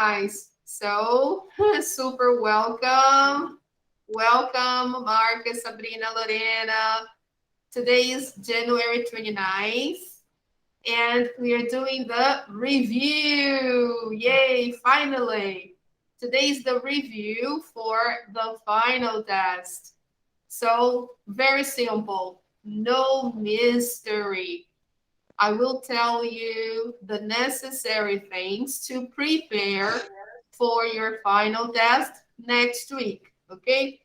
guys. So, super welcome. Welcome, Marcus, Sabrina, Lorena. Today is January 29th, and we are doing the review. Yay, finally. Today is the review for the final test. So, very simple, no mystery. I will tell you the necessary things to prepare for your final test next week, okay?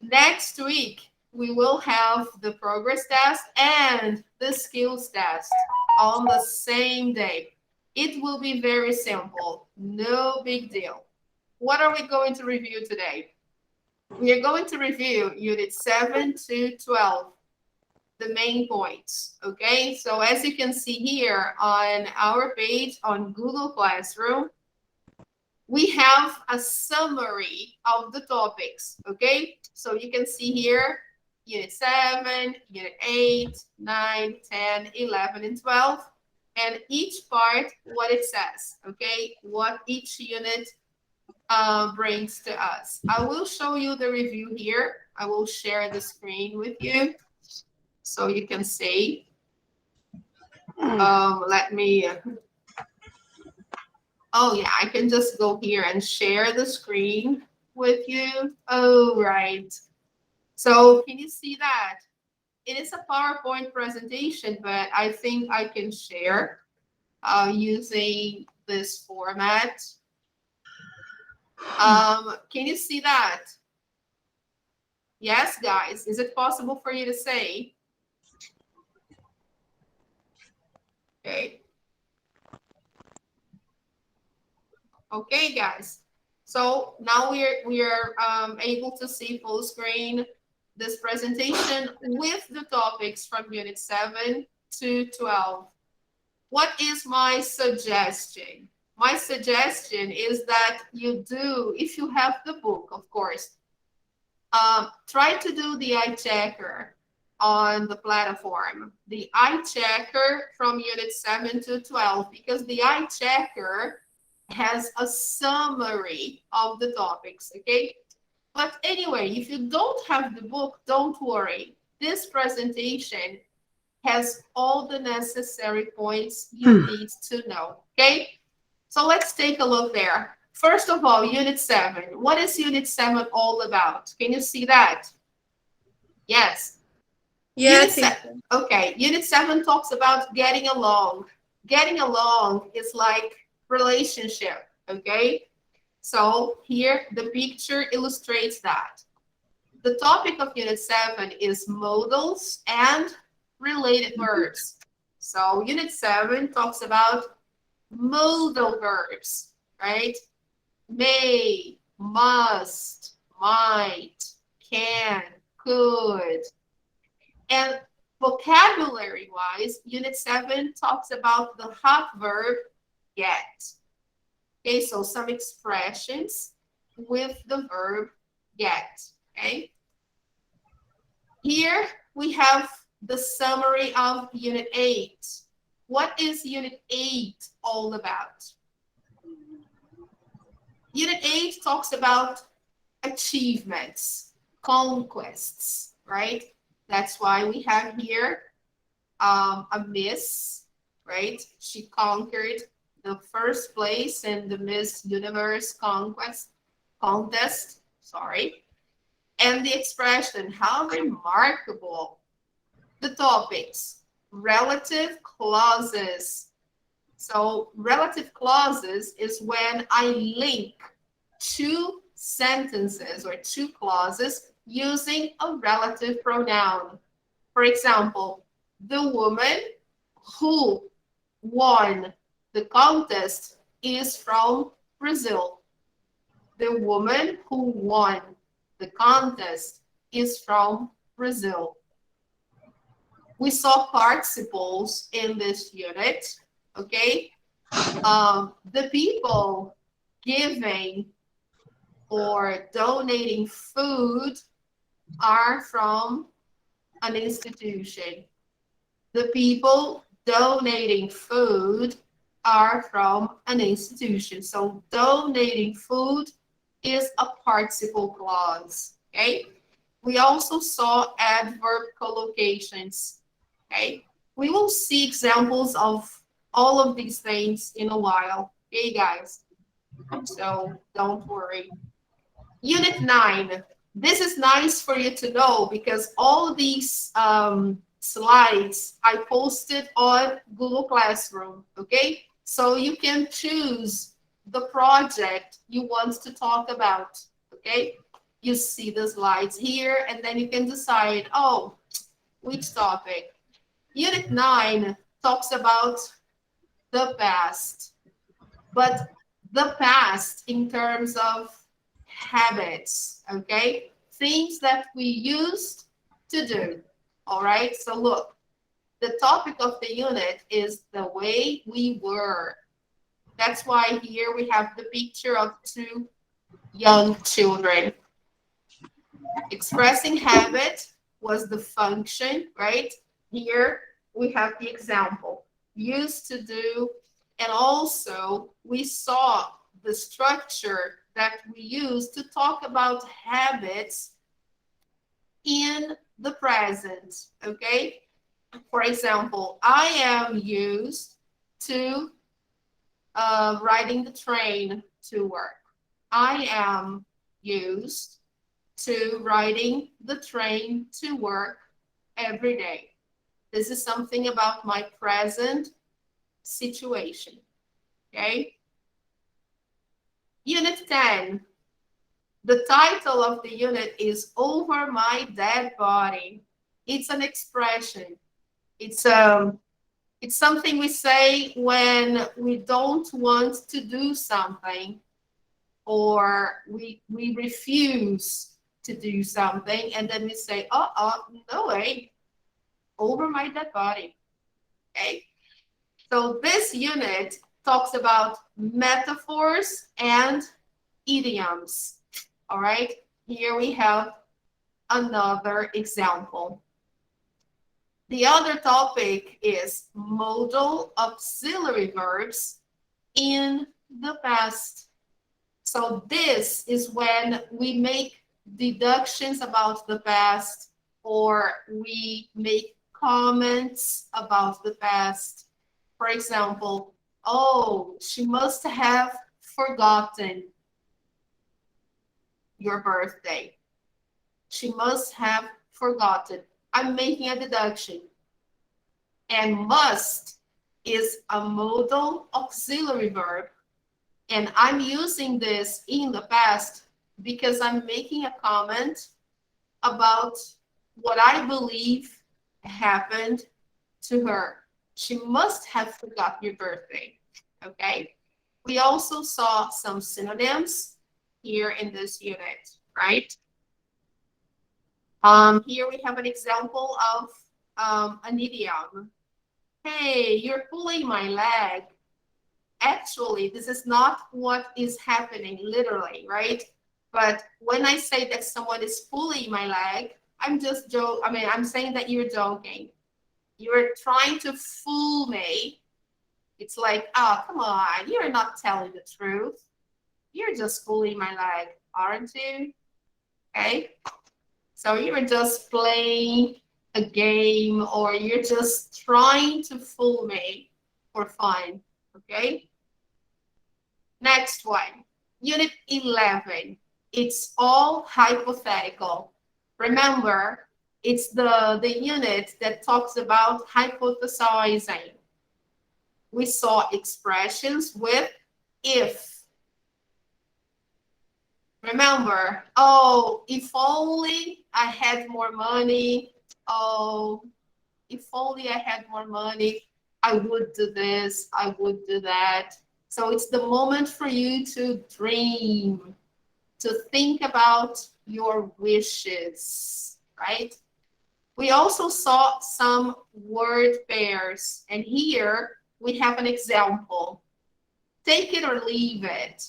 Next week, we will have the progress test and the skills test on the same day. It will be very simple, no big deal. What are we going to review today? We are going to review Unit 7 to 12. The main points, okay? So as you can see here on our page on Google Classroom, we have a summary of the topics, okay? So you can see here, Unit 7, Unit 8, 9, 10, 11, and 12, and each part, what it says, okay? What each unit brings to us. I will show you the review here. I will share the screen with you, so you can see. Let me. Oh yeah, I can just go here and share the screen with you. Oh right. So can you see that? It is a PowerPoint presentation, but I think I can share using this format. Can you see that? Yes, guys. Is it possible for you to say? Okay. Okay, guys. So now we are able to see full screen this presentation with the topics from Unit 7 to 12. What is my suggestion? My suggestion is that you do, if you have the book, of course, try to do the iChecker on the platform. The iChecker from Unit 7 to 12, because the iChecker has a summary of the topics, okay? But anyway, if you don't have the book, don't worry. This presentation has all the necessary points you need to know, okay? So let's take a look there. First of all, Unit 7. What is Unit 7 all about? Can you see that? Yes. Yes. Okay, Unit 7 talks about getting along. Getting along is like relationship, okay? So here the picture illustrates that. The topic of Unit 7 is modals and related verbs. So Unit 7 talks about modal verbs, right? May, must, might, can, could. And vocabulary-wise, Unit 7 talks about the hot verb get. Okay, so some expressions with the verb get, okay? Here we have the summary of Unit 8. What is Unit 8 all about? Unit 8 talks about achievements, conquests, right? That's why we have here a Miss, right? She conquered the first place in the Miss Universe contest, sorry. And the expression, how remarkable. The topics, relative clauses. So relative clauses is when I link two sentences or two clauses using a relative pronoun. For example, the woman who won the contest is from Brazil. The woman who won the contest is from Brazil. We saw participles in this unit, okay? The people giving or donating food are from an institution. The people donating food are from an institution. So donating food is a participle clause, okay? We also saw adverb collocations, okay? We will see examples of all of these things in a while, okay, guys? So don't worry. Unit 9. This is nice for you to know because all these slides I posted on Google Classroom, okay? So you can choose the project you want to talk about, okay? You see the slides here, and then you can decide, oh, which topic? Unit 9 talks about the past, but the past in terms of habits, okay? Things that we used to do, all right? So look, the topic of the unit is the way we were. That's why here we have the picture of two young children. Expressing habit was the function, right? Here we have the example, used to do, and also we saw the structure that we use to talk about habits in the present, okay? For example, I am used to riding the train to work. I am used to riding the train to work every day. This is something about my present situation, okay? Unit 10. The title of the unit is Over My Dead Body. It's an expression. It's something we say when we don't want to do something or we refuse to do something, and then we say, no way, over my dead body, okay? So this unit talks about metaphors and idioms, all right? Here we have another example. The other topic is modal auxiliary verbs in the past. So this is when we make deductions about the past or we make comments about the past. For example, oh, she must have forgotten your birthday. She must have forgotten. I'm making a deduction. And must is a modal auxiliary verb. And I'm using this in the past because I'm making a comment about what I believe happened to her. She must have forgotten your birthday, okay? We also saw some synonyms here in this unit, right? Here we have an example of an idiom. Hey, you're pulling my leg. Actually, this is not what is happening literally, right? But when I say that someone is pulling my leg, I'm saying that you're joking. You're trying to fool me. It's like, oh, come on, you're not telling the truth. You're just pulling my leg, aren't you? Okay? So you're just playing a game or you're just trying to fool me for fun, okay? Next one, Unit 11. It's all hypothetical. Remember, it's the unit that talks about hypothesizing. We saw expressions with if. Remember, oh, if only I had more money. Oh, if only I had more money, I would do this, I would do that. So it's the moment for you to dream, to think about your wishes, right? We also saw some word pairs, and here we have an example. Take it or leave it,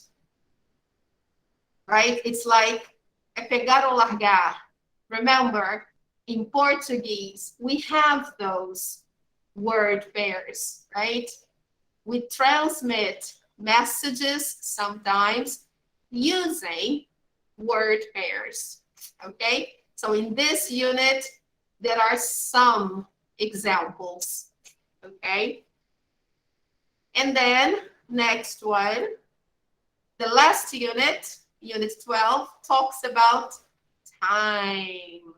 right? It's like pegar ou largar. Remember, in Portuguese, we have those word pairs, right? we transmit messages sometimes using word pairs. Okay, so in this unit, there are some examples. Okay, and then next one, the last unit, unit 12, talks about time.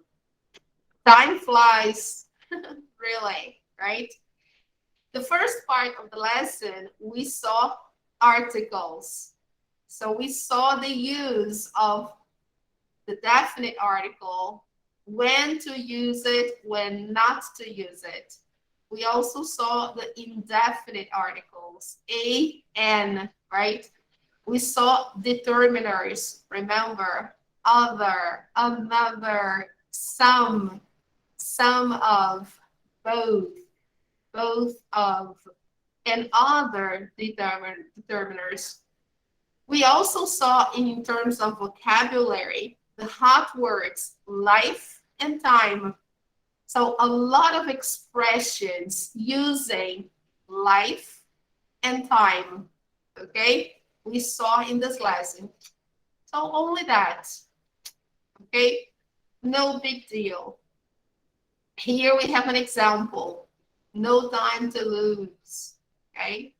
Time flies, really, right? The first part of the lesson, we saw articles. So we saw the use of the definite article, when to use it, when not to use it. We also saw the indefinite articles, a, an, right? We saw determiners, remember, other, another, some of, both of, and other determiners. We also saw in terms of vocabulary, the hot words life and time. So a lot of expressions using life and time, okay? We saw in this lesson. So only that, okay? No big deal. Here we have an example. No time to lose, okay?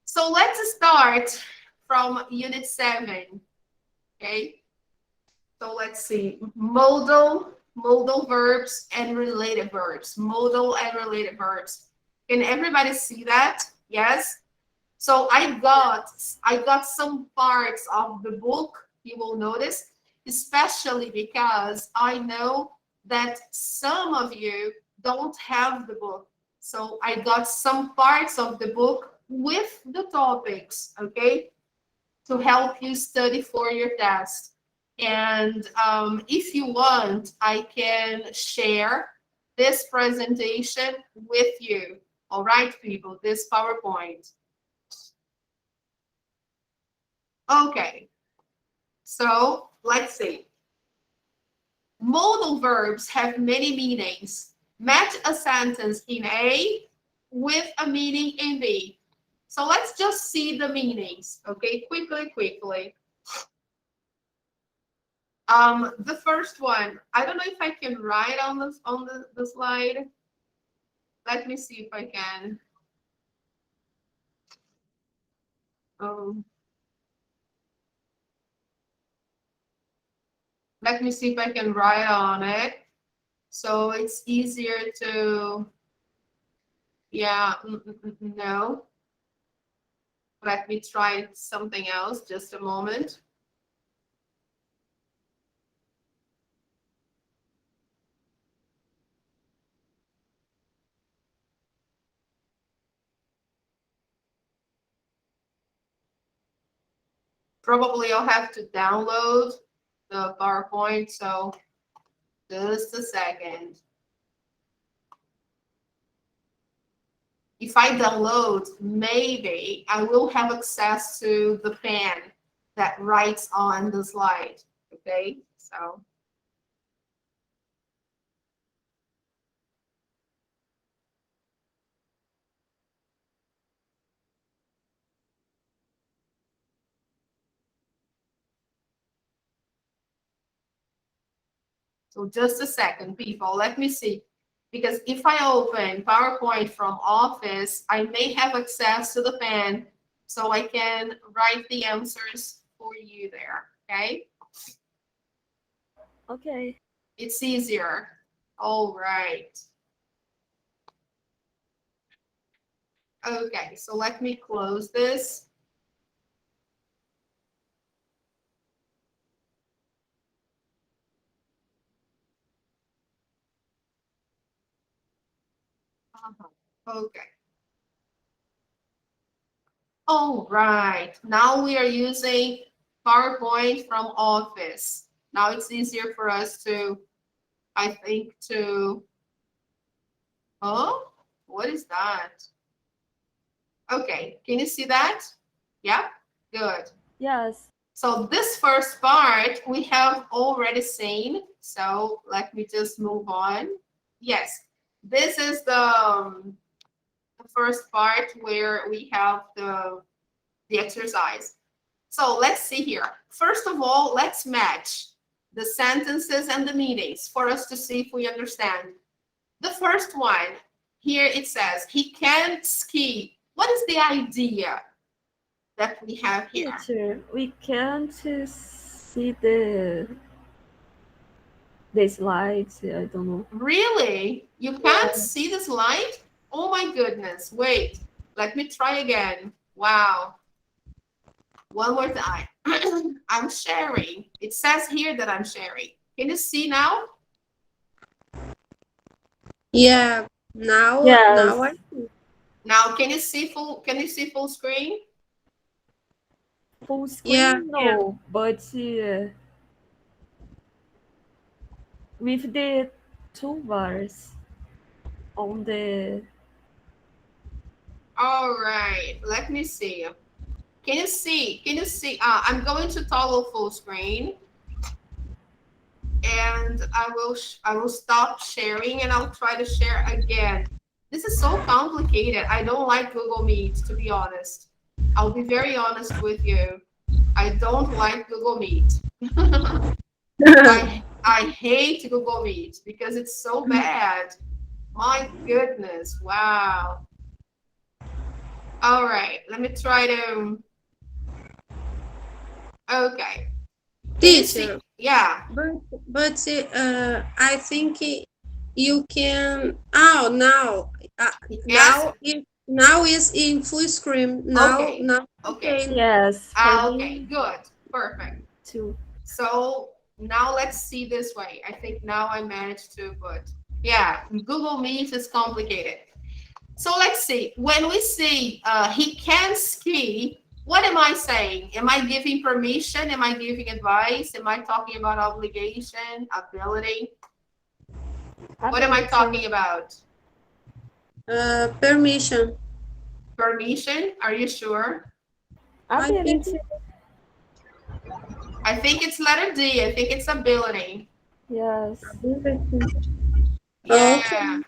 So let's start from unit 7, okay? So let's see, modal verbs and related verbs. Modal and related verbs. Can everybody see that? Yes? So I got some parts of the book, you will notice, especially because I know that some of you don't have the book. So I got some parts of the book with the topics, okay, to help you study for your test. And if you want, I can share this presentation with you. All right, people, this PowerPoint. Okay, so let's see. Modal verbs have many meanings. Match a sentence in A with a meaning in B. So let's just see the meanings, okay? Quickly. The first one, I don't know if I can write on the slide. Let me see if I can. Let me see if I can write on it. So it's easier to, yeah, no. Let me try something else, just a moment. Probably I'll have to download the PowerPoint, so just a second. If I download, maybe I will have access to the pen that writes on the slide, okay? So just a second, people, let me see. Because if I open PowerPoint from Office, I may have access to the pen, so I can write the answers for you there, okay? Okay. It's easier. All right. Okay, so let me close this. Okay. All right. Now we are using PowerPoint from Office. Now it's easier for us to, I think, to, oh, what is that? Okay, can you see that? Yeah, good. Yes. So this first part we have already seen. So let me just move on. Yes, this is the the first part where we have the exercise. So let's see here. First of all, let's match the sentences and the meanings for us to see if we understand. The first one, here it says, he can't ski. What is the idea that we have here? Teacher, we can't see the slides. I don't know. Really? You can't see the slide? Oh my goodness. Wait, let me try again. Wow. One more time. I'm sharing. It says here that I'm sharing. Can you see now? Yeah. Now I see. Now can you see full screen? Full screen, Yeah. no, but with the toolbars on the. All right, let me see. Can you see? Can you see? I'm going to toggle full screen, and I will stop sharing, and I'll try to share again. This is so complicated. I don't like Google Meet, to be honest. I'll be very honest with you. I don't like Google Meet. I hate Google Meet because it's so bad. My goodness. Wow. All right. Let me try to. Okay. Teacher. Yeah. But I think you can. Oh, now. Yes. Now is in full screen. Now. Okay. Now. Okay. Yes. Okay. Good. Perfect. Too. So now let's see this way. I think now I managed to put. Yeah. Google Meet is complicated. So let's see. When we say he can ski, what am I saying? Am I giving permission? Am I giving advice? Am I talking about obligation, ability? What am I talking about? Permission. Permission? Are you sure? I think I think it's letter D. I think it's ability. Yes. Yeah. Okay.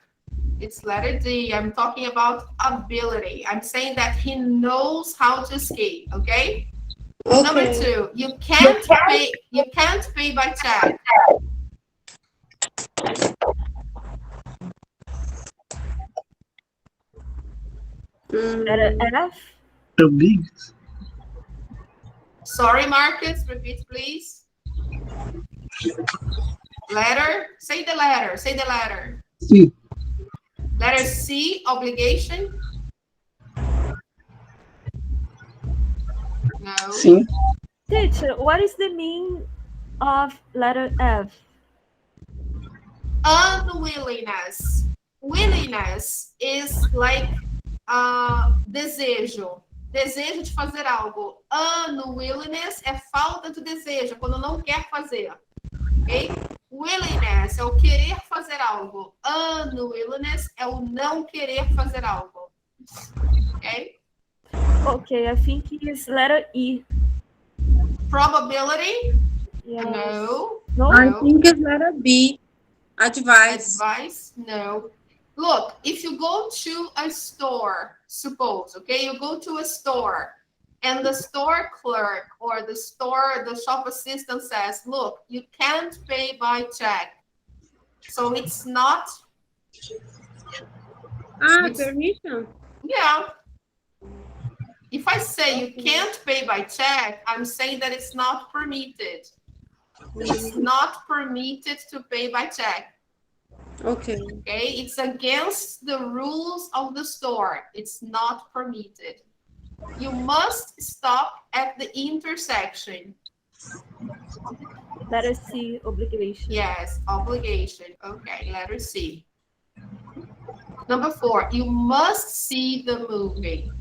It's letter D. I'm talking about ability. I'm saying that he knows how to ski. Okay. Number 2, you can't pay. You can't pay by check. Letter F. Sorry, Marcus. Repeat, please. Letter. Say the letter. Say the letter. C. Letter C. Obligation. No. C. Teacher, what is the meaning of letter F? Unwillingness. Willingness is like desejo. Desejo de fazer algo. Unwillingness é falta de desejo, quando não quer fazer. Ok? Willingness é o querer fazer algo. Unwillingness é o não querer fazer algo. Ok? Okay, I think it's letter E. Probability? Yes. No. No? I think it's letter B. Advice. Advice? No. Look, if you go to a store, suppose, okay, you go to a store and the store clerk or the shop assistant says, look, you can't pay by check. So it's not. Permission. Yeah. If I say you can't pay by check, I'm saying that it's not permitted. It's not permitted to pay by check. Okay. Okay, it's against the rules of the store. It's not permitted. You must stop at the intersection. Letter C, obligation. Yes, obligation. Okay, letter C. Number 4, you must see the movie.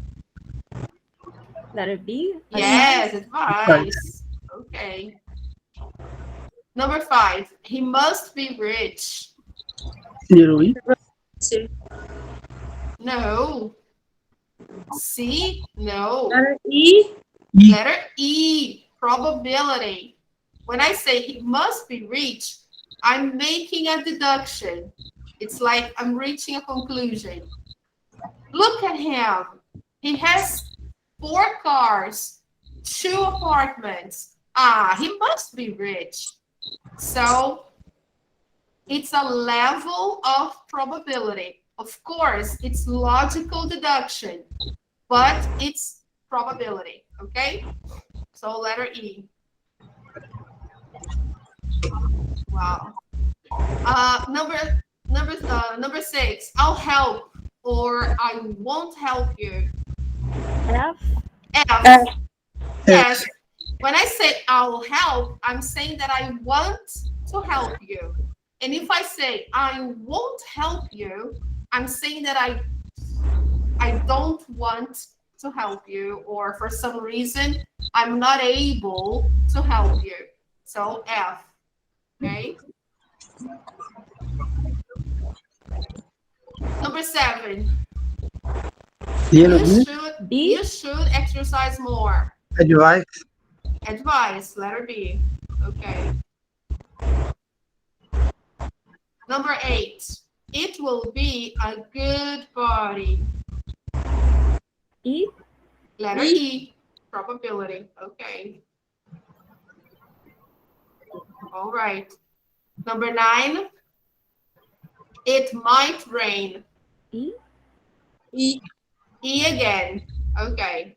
Letter B? Yes, advice. Okay. Number 5, he must be rich. Zero E. No. C? No. Letter E. Letter E, probability. When I say he must be rich, I'm making a deduction. It's like I'm reaching a conclusion. Look at him. He has 4 cars, 2 apartments. Ah, he must be rich. So it's a level of probability. Of course, it's logical deduction, but it's probability, okay? So letter E. Wow. Number 6, I'll help or I won't help you. F. F. Yes. When I say I'll help, I'm saying that I want to help you. And if I say I won't help you, I'm saying that I don't want to help you, or for some reason I'm not able to help you. So F. Okay. Number 7. You should exercise more. Advice. Advice, letter B. Okay. Number 8. It will be a good party. E. Letter E. Probability. Okay. All right. Number 9. It might rain. E. E. E again. Okay.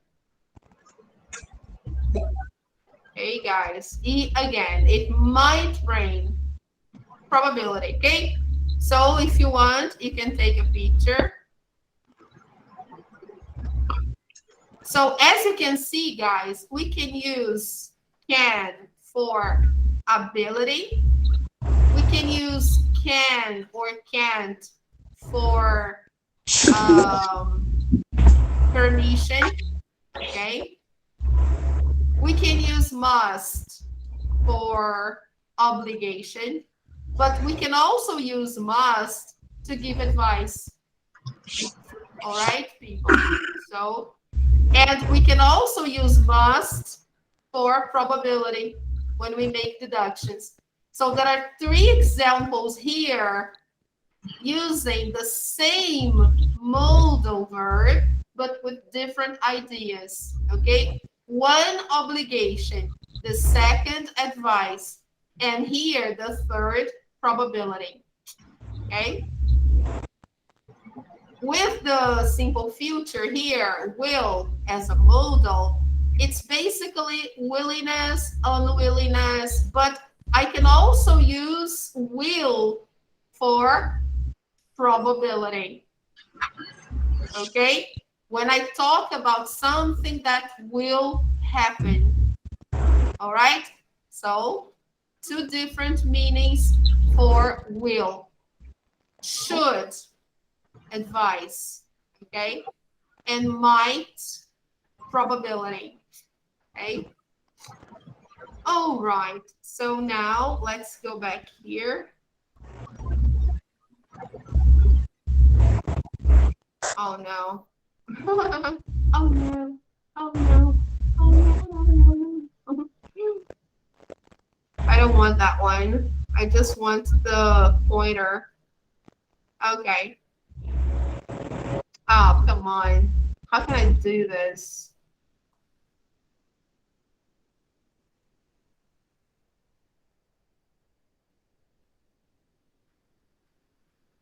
Hey guys. E again. It might rain. Probability. Okay. So if you want, you can take a picture. So as you can see, guys, we can use can for ability. We can use can or can't for permission. Okay. We can use must for obligation, but we can also use must to give advice. All right, people. So, and we can also use must for probability when we make deductions. So there are 3 examples here using the same modal verb, but with different ideas, okay? One obligation, the second advice, and here the third probability, okay? With the simple future here, will as a modal, it's basically willingness, unwillingness, but I can also use will for probability. Okay? When I talk about something that will happen. All right? So, 2 different meanings for will. Should, advice, okay? And might, probability, okay? All right, so now let's go back here. Oh no. Oh no. Oh no. Oh no. Oh no. I don't want that one. I just want the pointer. Okay. Oh, come on. How can I do this?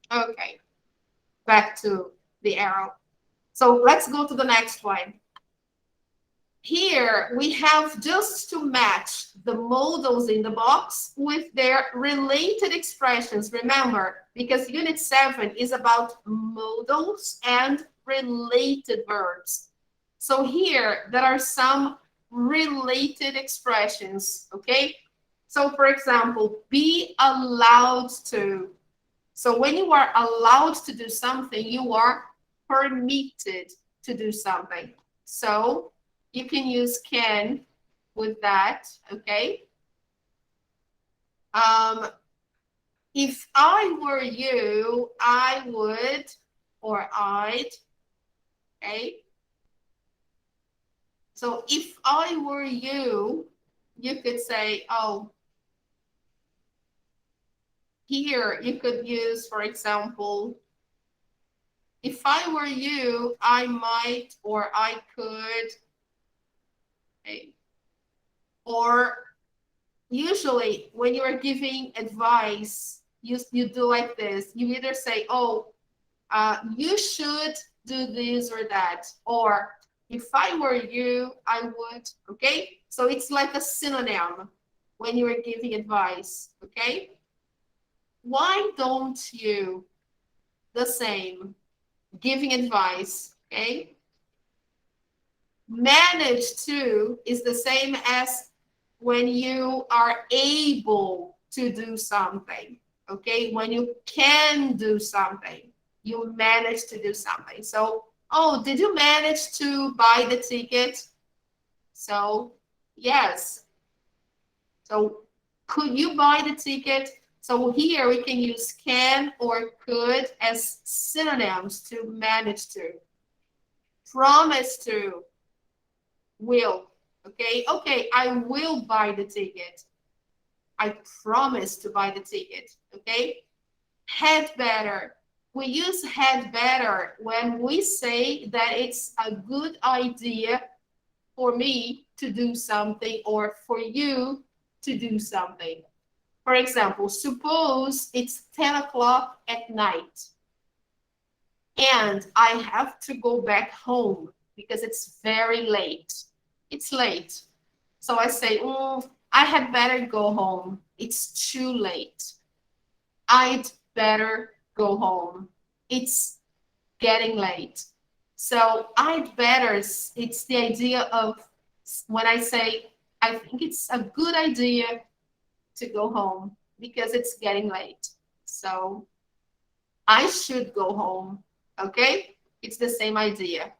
Okay. Back to the arrow. So let's go to the next one. Here we have just to match the modals in the box with their related expressions. Remember, because Unit 7 is about modals and related verbs. So here there are some related expressions, okay? So for example, be allowed to. So when you are allowed to do something, you are permitted to do something. So you can use can with that, okay? If I were you, I would, or I'd, okay? So if I were you, you could say, oh, here you could use, for example, If I were you, I might or I could. Okay. Or usually when you are giving advice, you do like this. You either say, oh, you should do this or that. Or if I were you, I would. Okay. So it's like a synonym when you are giving advice. Okay. Why don't you the same giving advice? Okay. Manage to is the same as when you are able to do something. Okay. When you can do something, you manage to do something. So, oh, did you manage to buy the ticket? So, yes. So, could you buy the ticket? So here we can use can or could as synonyms to manage to. Promise to, will. Okay, okay, I will buy the ticket. I promise to buy the ticket. Okay, had better. We use had better when we say that it's a good idea for me to do something or for you to do something. For example, suppose it's 10 o'clock at night and I have to go back home because it's very late. It's late. So I say, I had better go home. It's too late. I'd better go home. It's getting late. So I'd better, it's the idea of when I say, I think it's a good idea to go home because it's getting late. So I should go home. Okay? It's the same idea.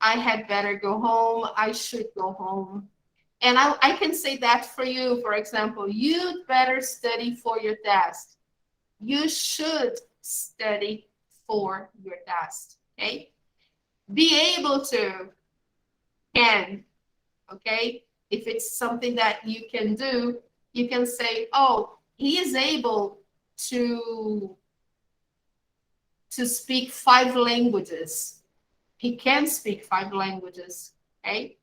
I had better go home. I should go home. And I can say that for you. For example, you'd better study for your test. You should study for your test. Okay? Be able to, can. Okay? If it's something that you can do, you can say, oh, he is able to speak 5 languages. He can speak 5 languages. Okay?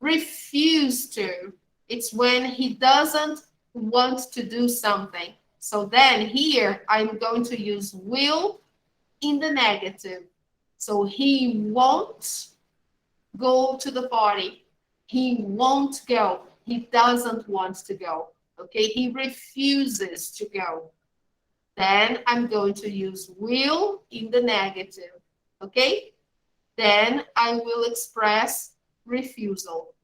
Refuse to. It's when he doesn't want to do something. So then here I'm going to use will in the negative. So he won't go to the party. He won't go. He doesn't want to go. Okay, he refuses to go. Then I'm going to use will in the negative. Okay, then I will express refusal.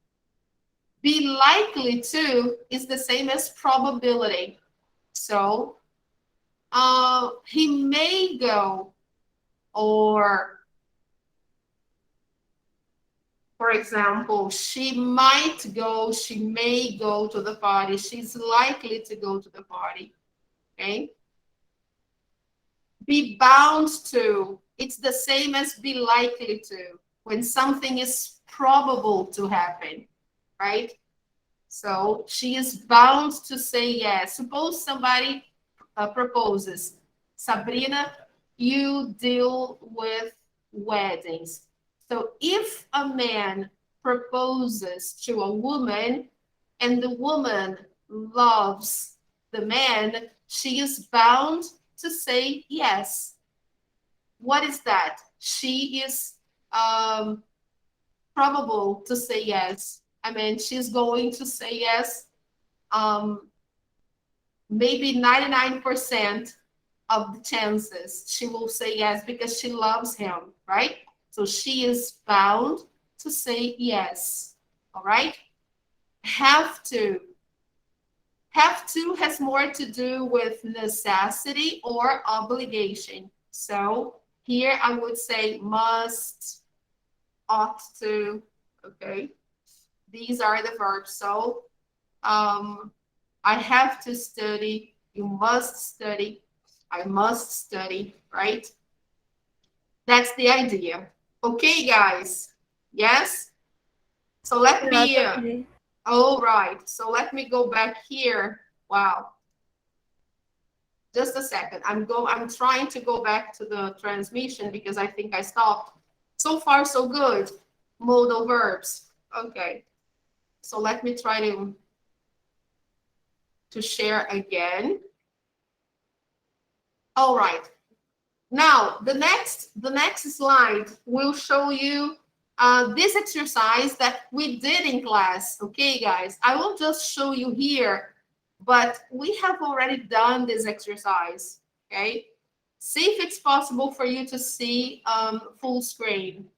Be likely to is the same as probability. So he may go, or for example, she might go, she may go to the party, she's likely to go to the party. Okay. Be bound to, it's the same as be likely to, when something is probable to happen, right? So she is bound to say yes. Suppose somebody proposes, Sabrina, you deal with weddings. So if a man proposes to a woman and the woman loves the man, she is bound to say yes. What is that? She is probable to say yes. I mean, she's going to say yes. Maybe 99% of the chances she will say yes because she loves him, right? So she is bound to say yes. All right? Have to. Have to has more to do with necessity or obligation. So here I would say must, ought to. Okay. These are the verbs. So I have to study. You must study. I must study, right? That's the idea. Okay, guys. Yes? So let me, Okay. all right. So let me go back here. Wow. Just a second. I'm trying to go back to the transmission because I think I stopped. So far, so good. Modal verbs. Okay. So let me try to share again. All right. Now, the next slide will show you this exercise that we did in class. Okay, guys, I will just show you here, but we have already done this exercise. Okay, see if it's possible for you to see full screen.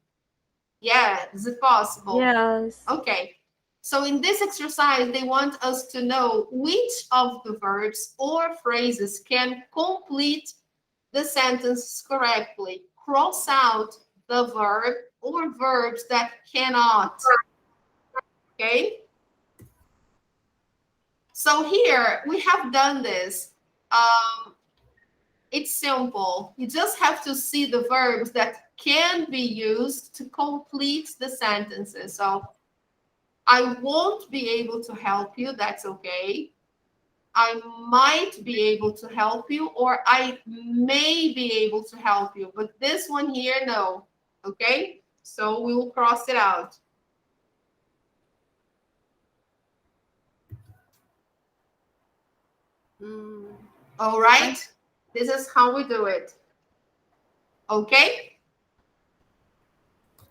Yeah, is it possible? Yes. Okay. So in this exercise, they want us to know which of the verbs or phrases can complete the sentence correctly. Cross out the verb or verbs that cannot. Okay? So here we have done this. It's simple. You just have to see the verbs that can be used to complete the sentences. So I won't be able to help you. That's okay. I might be able to help you, or I may be able to help you. But this one here, no. Okay? So we will cross it out. All right? This is how we do it. Okay?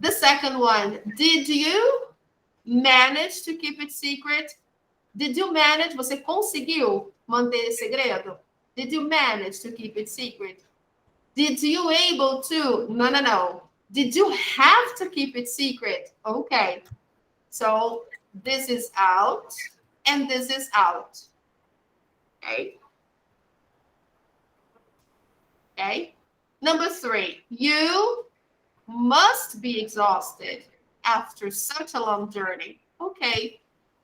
The second one. Did you manage to keep it secret? Did you manage? Você conseguiu manter segredo? Did you manage to keep it secret? Did you able to? No. Did you have to keep it secret? Okay. So this is out and this is out. Okay. Okay. Number 3, you must be exhausted after such a long journey. Okay.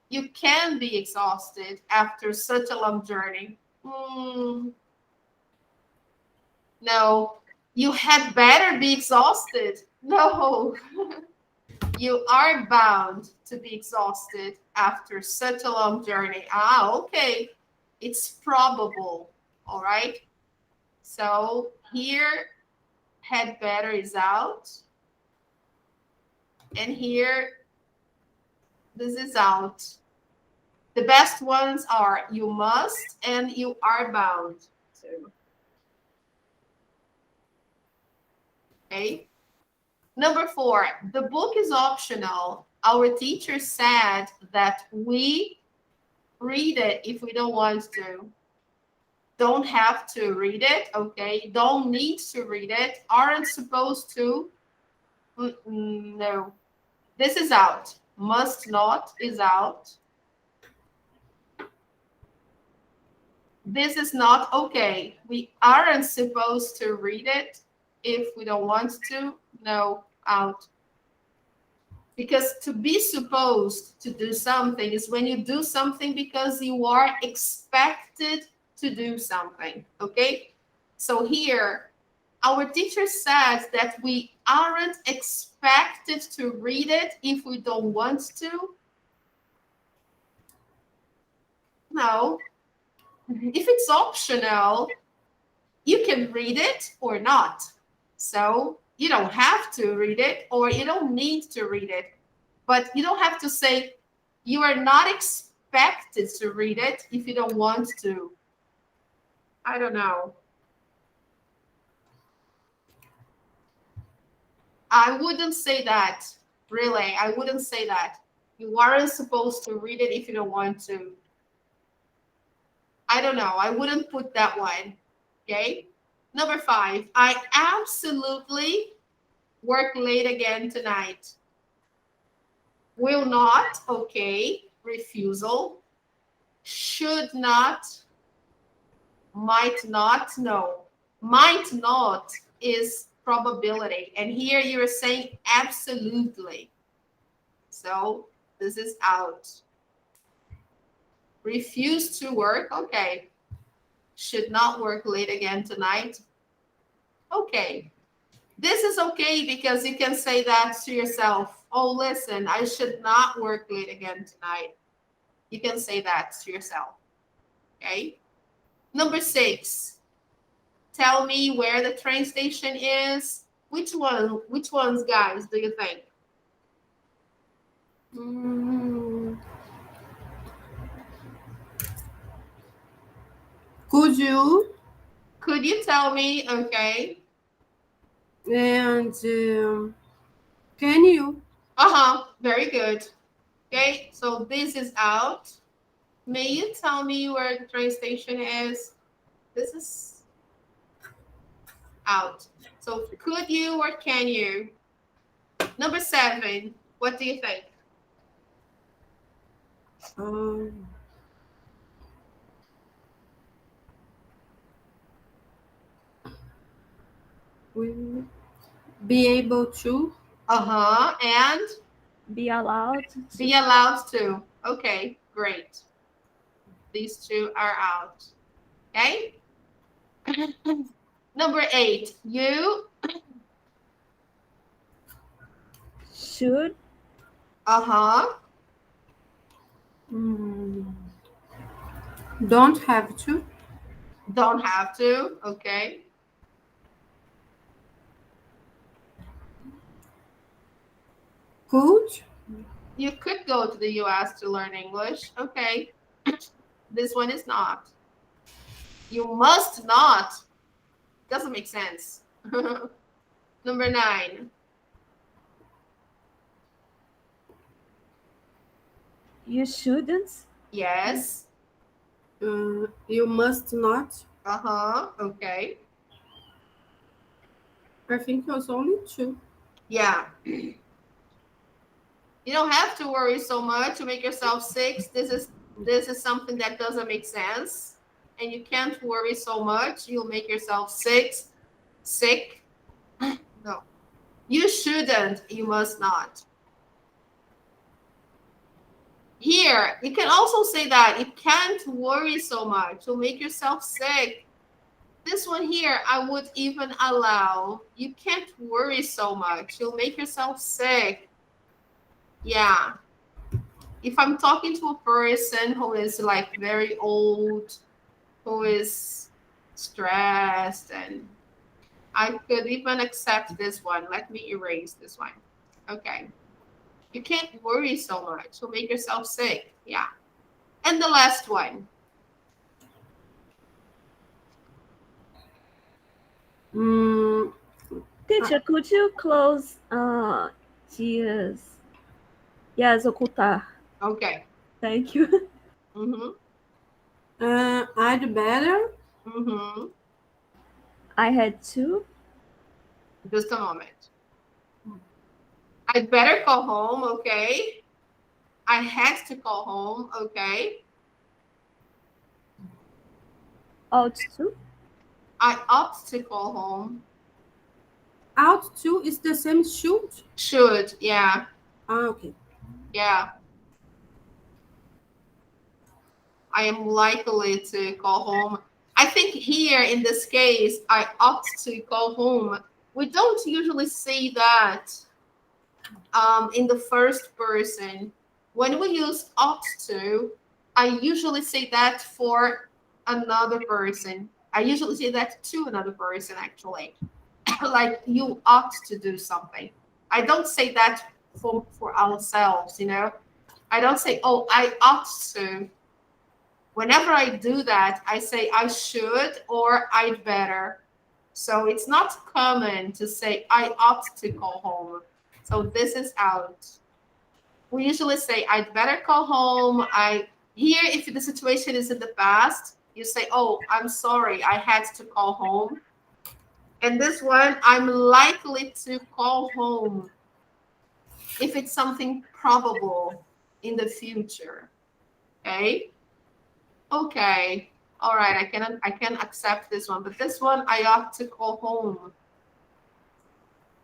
You can be exhausted after such a long journey. No, you had better be exhausted. No, you are bound to be exhausted after such a long journey. Okay. It's probable. All right. So here, had better is out. And here, this is out. The best ones are you must and you are bound to. Okay. Number 4, the book is optional. Our teacher said that we read it if we don't want to. Don't have to read it, okay? Don't need to read it. Aren't supposed to. No. This is out. Must not is out. This is not okay. We aren't supposed to read it if we don't want to. No, out. Because to be supposed to do something is when you do something because you are expected to do something, okay? So here, our teacher says that we aren't expected to read it if we don't want to. No. If it's optional, you can read it or not. So you don't have to read it or you don't need to read it. But you don't have to say you are not expected to read it if you don't want to. I don't know. I wouldn't say that. Really, I wouldn't say that. You aren't supposed to read it if you don't want to. I don't know. I wouldn't put that one. Okay. Number 5, I absolutely work late again tonight. Will not, okay. Refusal. Should not. Might not, no. Might not is probability. And here you're saying absolutely. So this is out. Refuse to work, okay. Should not work late again tonight. Okay. This is okay because you can say that to yourself. Oh, listen, I should not work late again tonight. You can say that to yourself. Okay. Number 6, tell me where the train station is? Which ones, guys, do you think? Could you? Could you tell me? Okay. And can you? Very good. Okay, so this is out. May you tell me where the train station is? This is out. So could you or can you? Number 7, what do you think? Will be able to? And Be allowed to. be allowed to. Okay, great. These two are out. Okay. Number 8, you. Should. Don't have to. Don't have to. Okay. Could? You could go to the US to learn English. Okay. This one is not. You must not. Doesn't make sense. Number 9. You shouldn't. Yes. You must not. Okay. I think it was only 2. Yeah. You don't have to worry so much to make yourself sick. This is something that doesn't make sense. And you can't worry so much. You'll make yourself sick. No. You shouldn't. You must not. Here, you can also say that you can't worry so much. You'll make yourself sick. This one here, I would even allow. You can't worry so much. You'll make yourself sick. Yeah. If I'm talking to a person who is like very old, who is stressed, and I could even accept this one. Let me erase this one. Okay. You can't worry so much. You'll make yourself sick. Yeah. And the last one. Teacher, could you close yes, ocultar. Okay. Thank you. I'd better. I had to. Just a moment. I'd better call home. Okay. I had to call home. Okay. Ought to. I ought to call home. Ought to is the same should. Should. Yeah. Okay. Yeah. I am likely to call home. I think here in this case, I ought to call home. We don't usually say that in the first person. When we use ought to, I usually say that for another person. I usually say that to another person, actually. Like, you ought to do something. I don't say that for ourselves, you know. I don't say, oh, I ought to. Whenever I do that, I say I should or I'd better. So it's not common to say I ought to call home. So this is out. We usually say I'd better call home. Here, if the situation is in the past, you say, oh, I'm sorry, I had to call home. And this one, I'm likely to call home if it's something probable in the future. Okay. Okay. All right. I can accept this one, but this one I ought to call home.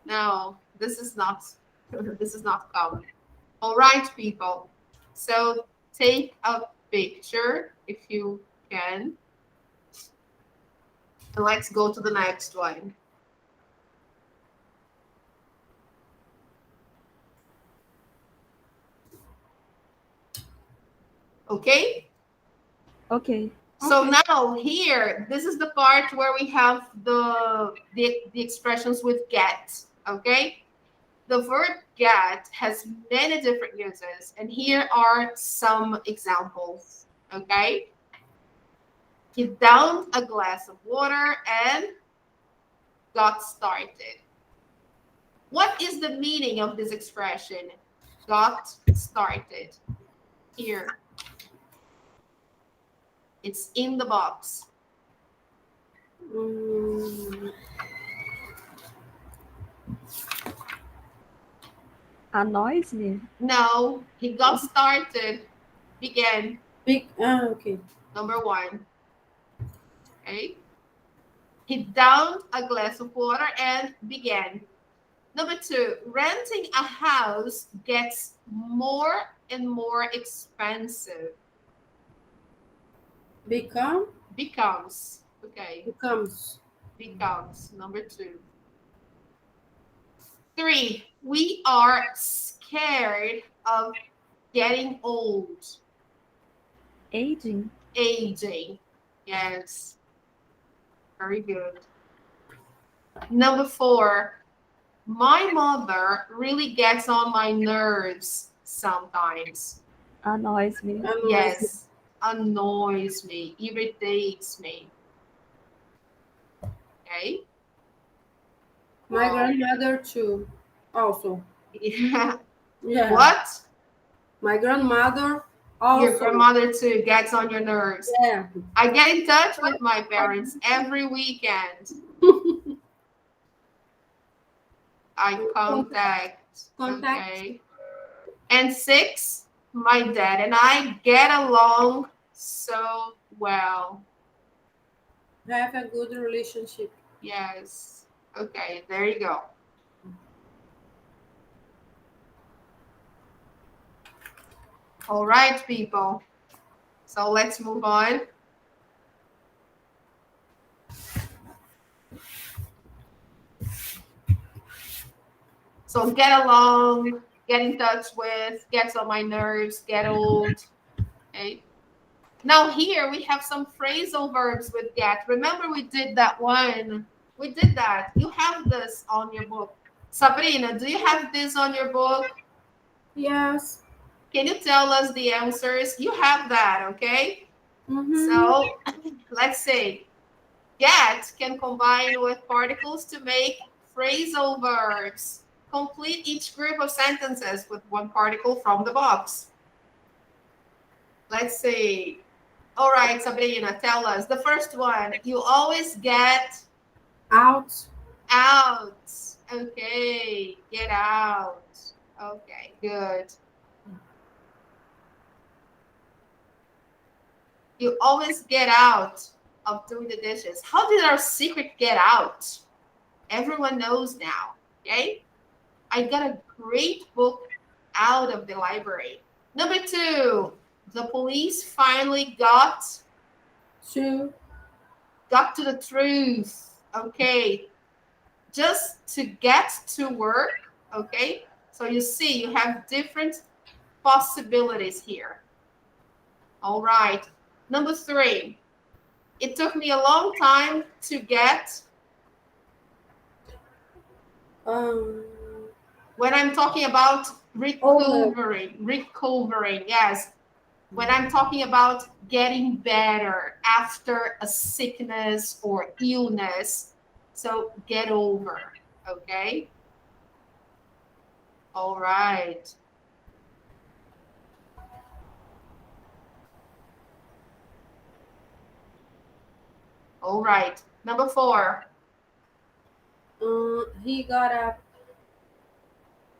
No, this is not common. All right, people. So take a picture if you can. And let's go to the next one. Okay? Okay. So Okay. now here, this is the part where we have the expressions with get, okay? The verb get has many different uses, and here are some examples, okay? He downed a glass of water and got started. What is the meaning of this expression? Got started. Here. It's in the box. Mm, Annoys me. No, he got started. Began. okay. Number one. Okay. He downed a glass of water and began. Number two, renting a house gets more and more expensive. Become, Becomes. Okay. becomes. Becomes. Number two. Three, we are scared of getting old. Aging. Aging. Yes. Very good. Number four, my mother really gets on my nerves sometimes. Annoys me. Annoys. Yes. Annoys me, irritates me. Okay. My Wow. grandmother too. Also. Yeah. Yeah. What? My grandmother also. Your grandmother too gets on your nerves. Yeah. I get in touch with my parents every weekend. I contact. Contact. Okay. And six, my dad and I get along so well. Have a good relationship. Yes. Okay, there you go. All right, people. So let's move on. So get along, get in touch with, gets on my nerves, get old. Okay. Now here we have some phrasal verbs with get. Remember we did that one. We did that. You have this on your book. Sabrina, do you have this on your book? Yes. Can you tell us the answers? You have that, okay? Mm-hmm. So let's say get can combine with particles to make phrasal verbs. Complete each group of sentences with one particle from the box. Let's see. All right, Sabrina, tell us. The first one, you always get Out. out. Okay, get out. Okay, good. You always get out of doing the dishes. How did our secret get out? Everyone knows now, okay? I got a great book out of the library. Number two, the police finally got To. to the truth. Okay, just to get to work. Okay, so you see, you have different possibilities here. All right. Number three, it took me a long time to get. Um. When I'm talking about recovering, yes. When I'm talking about getting better after a sickness or illness, so get over, okay? All right. All right. Number four, He got up.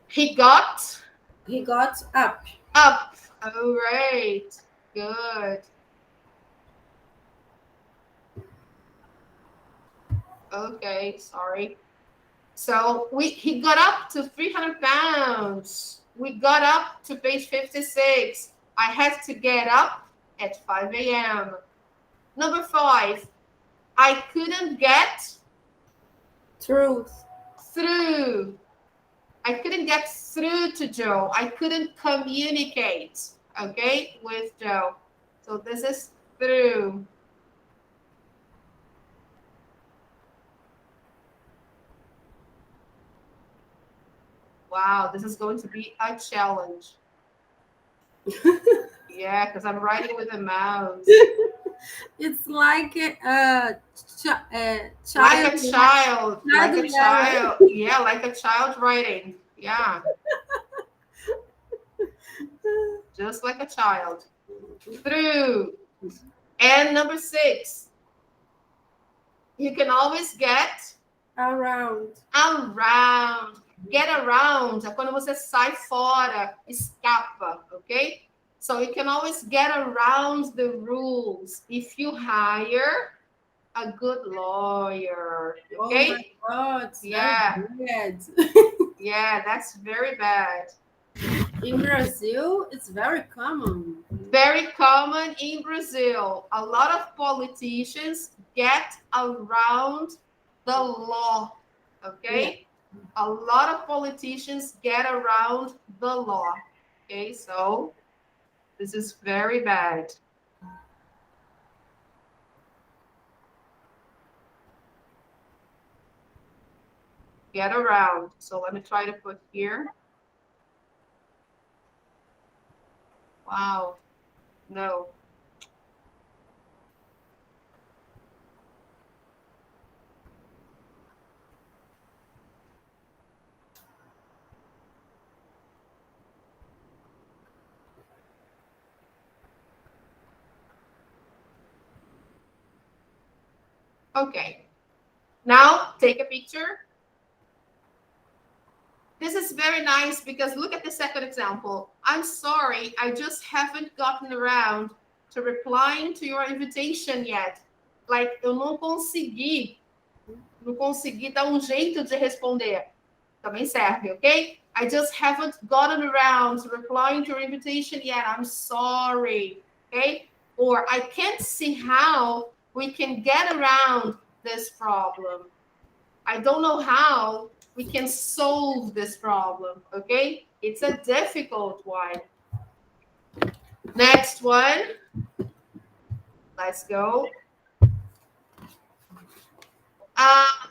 he got He got up. up. All right. Good. Okay, sorry. So he got up to 300 pounds. We got up to page 56. I had to get up at 5 a.m. Number five, I couldn't get Truth. through. I couldn't get through to Joe. I couldn't communicate, okay, with Joe. So this is through. Wow, this is going to be a challenge. Yeah, because I'm writing with a mouse. It's like a child. Like a child. Like a letter. child. Yeah, like a child writing. Yeah, just like a child. Through. And number 6, you can always get Around. around. Get around é quando você sai fora, escapa, ok? So you can always get around the rules if you hire a good lawyer, okay? Oh my God, Yeah. bad. Yeah, that's very bad. In Brazil, it's very common. Very common in Brazil. A lot of politicians get around the law, okay? A lot of politicians get around the law, okay? So this is very bad. Get around. So let me try to put here. Wow. No. Okay. Now take a picture. This is very nice because look at the second example. I'm sorry, I just haven't gotten around to replying to your invitation yet. Like, eu não consegui dar um jeito de responder. Também serve, okay? I just haven't gotten around to replying to your invitation yet. I'm sorry, okay? Or I can't see how we can get around this problem. I don't know how we can solve this problem, okay? It's a difficult one. Next one. Let's go.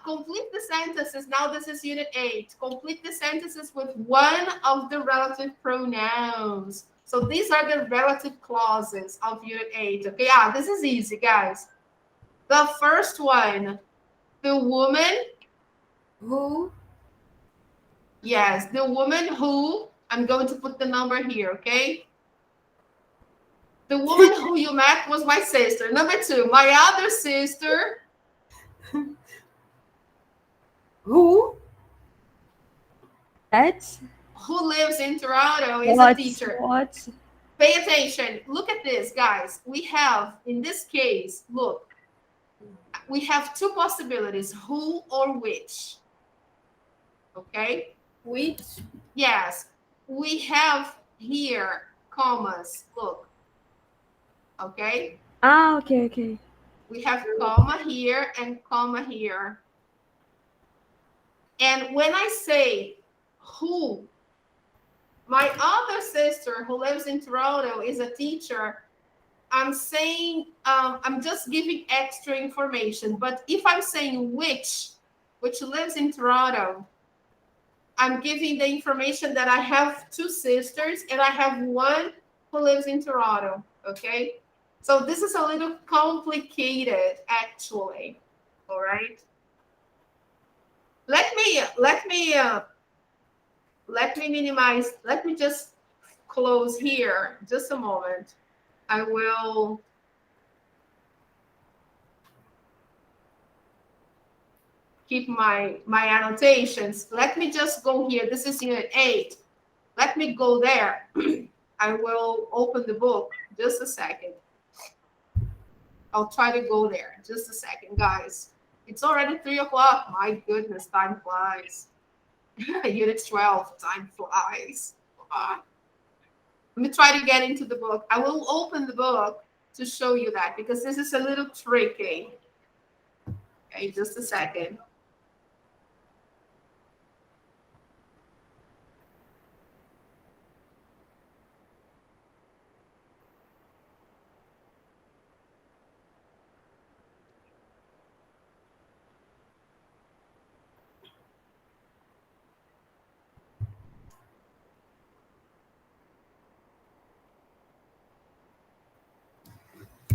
Complete the sentences. Now this is unit 8. Complete the sentences with one of the relative pronouns. So these are the relative clauses of unit 8. Okay, this is easy, guys. The first one, the woman. Who? Yes, the woman who. I'm going to put the number here, okay? The woman who you met was my sister. Number 2, my other sister. Who? That? Who lives in Toronto is a teacher. What? Pay attention. Look at this, guys. We have, in this case, look, we have 2 possibilities, who or which. Okay? Which? Yes. We have here commas. Look. Okay? Okay. We have comma here and comma here. And when I say who, my other sister who lives in Toronto is a teacher, I'm saying, I'm just giving extra information. But if I'm saying which lives in Toronto, I'm giving the information that I have 2 sisters and I have one who lives in Toronto, okay? So this is a little complicated, actually, all right? Let me minimize, let me just close here, just a moment. I will keep my annotations. Let me just go here. This is unit 8. Let me go there. I will open the book. Just a second. I'll try to go there. Just a second, guys. It's already 3 o'clock. My goodness, time flies. Unit 12, time flies. Let me try to get into the book. I will open the book to show you that because this is a little tricky. Okay, just a second.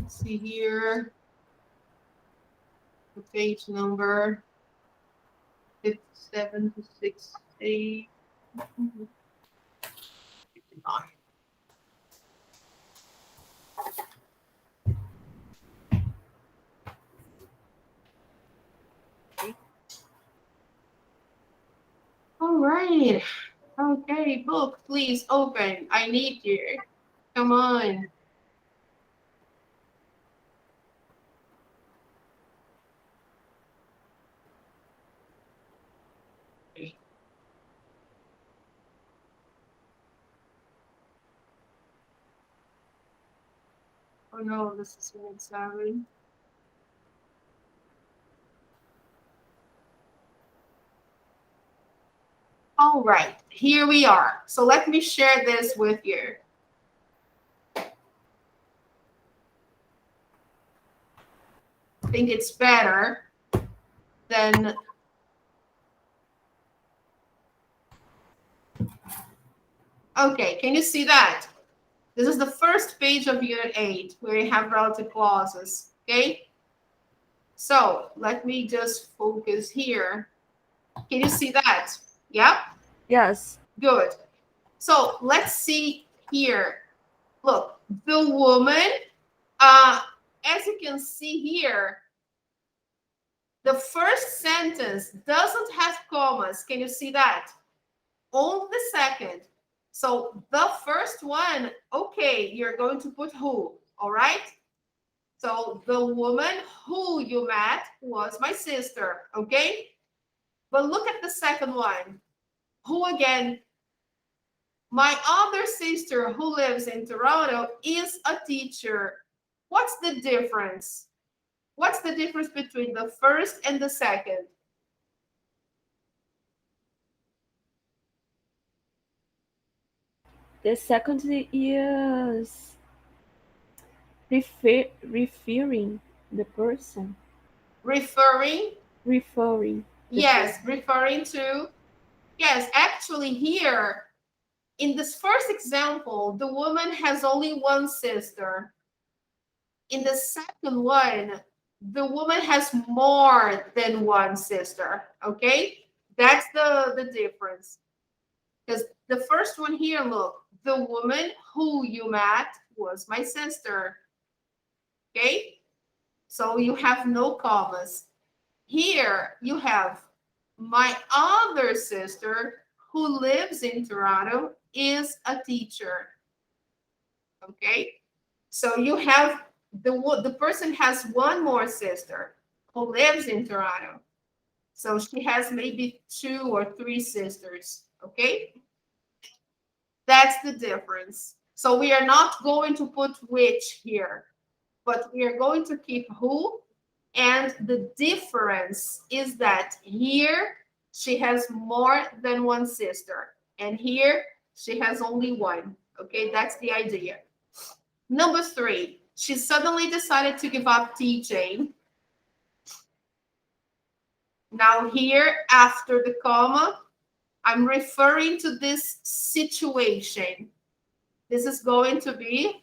Let's see here. The page number 57 to 68. 59. All right. Okay, book, please open. I need you. Come on. Oh no, this is Unit 7. All right, here we are. So let me share this with you. I think it's better than... Okay, can you see that? This is the first page of Unit 8, where you have relative clauses, okay? So let me just focus here. Can you see that? Yeah? Yes. Good. So let's see here. Look, the woman, as you can see here, the first sentence doesn't have commas. Can you see that? Only the second. So the first one, okay, you're going to put who, all right? So the woman who you met was my sister, okay? But look at the second one. Who again? My other sister who lives in Toronto is a teacher. What's the difference? What's the difference between the first and the second? The second is referring the person. Referring? Referring. Yes, referring to. Yes, actually here, in this first example, the woman has only one sister. In the second one, the woman has more than one sister, okay? That's the difference. Because the first one here, look, the woman who you met was my sister, okay? So you have no commas. Here you have my other sister who lives in Toronto is a teacher, okay? So you have the person has one more sister who lives in Toronto. So she has maybe 2 or 3 sisters, okay? That's the difference. So we are not going to put which here, but we are going to keep who. And the difference is that here she has more than one sister, and here she has only one. Okay, that's the idea. Number 3, she suddenly decided to give up teaching. Now here, after the comma, I'm referring to this situation. This is going to be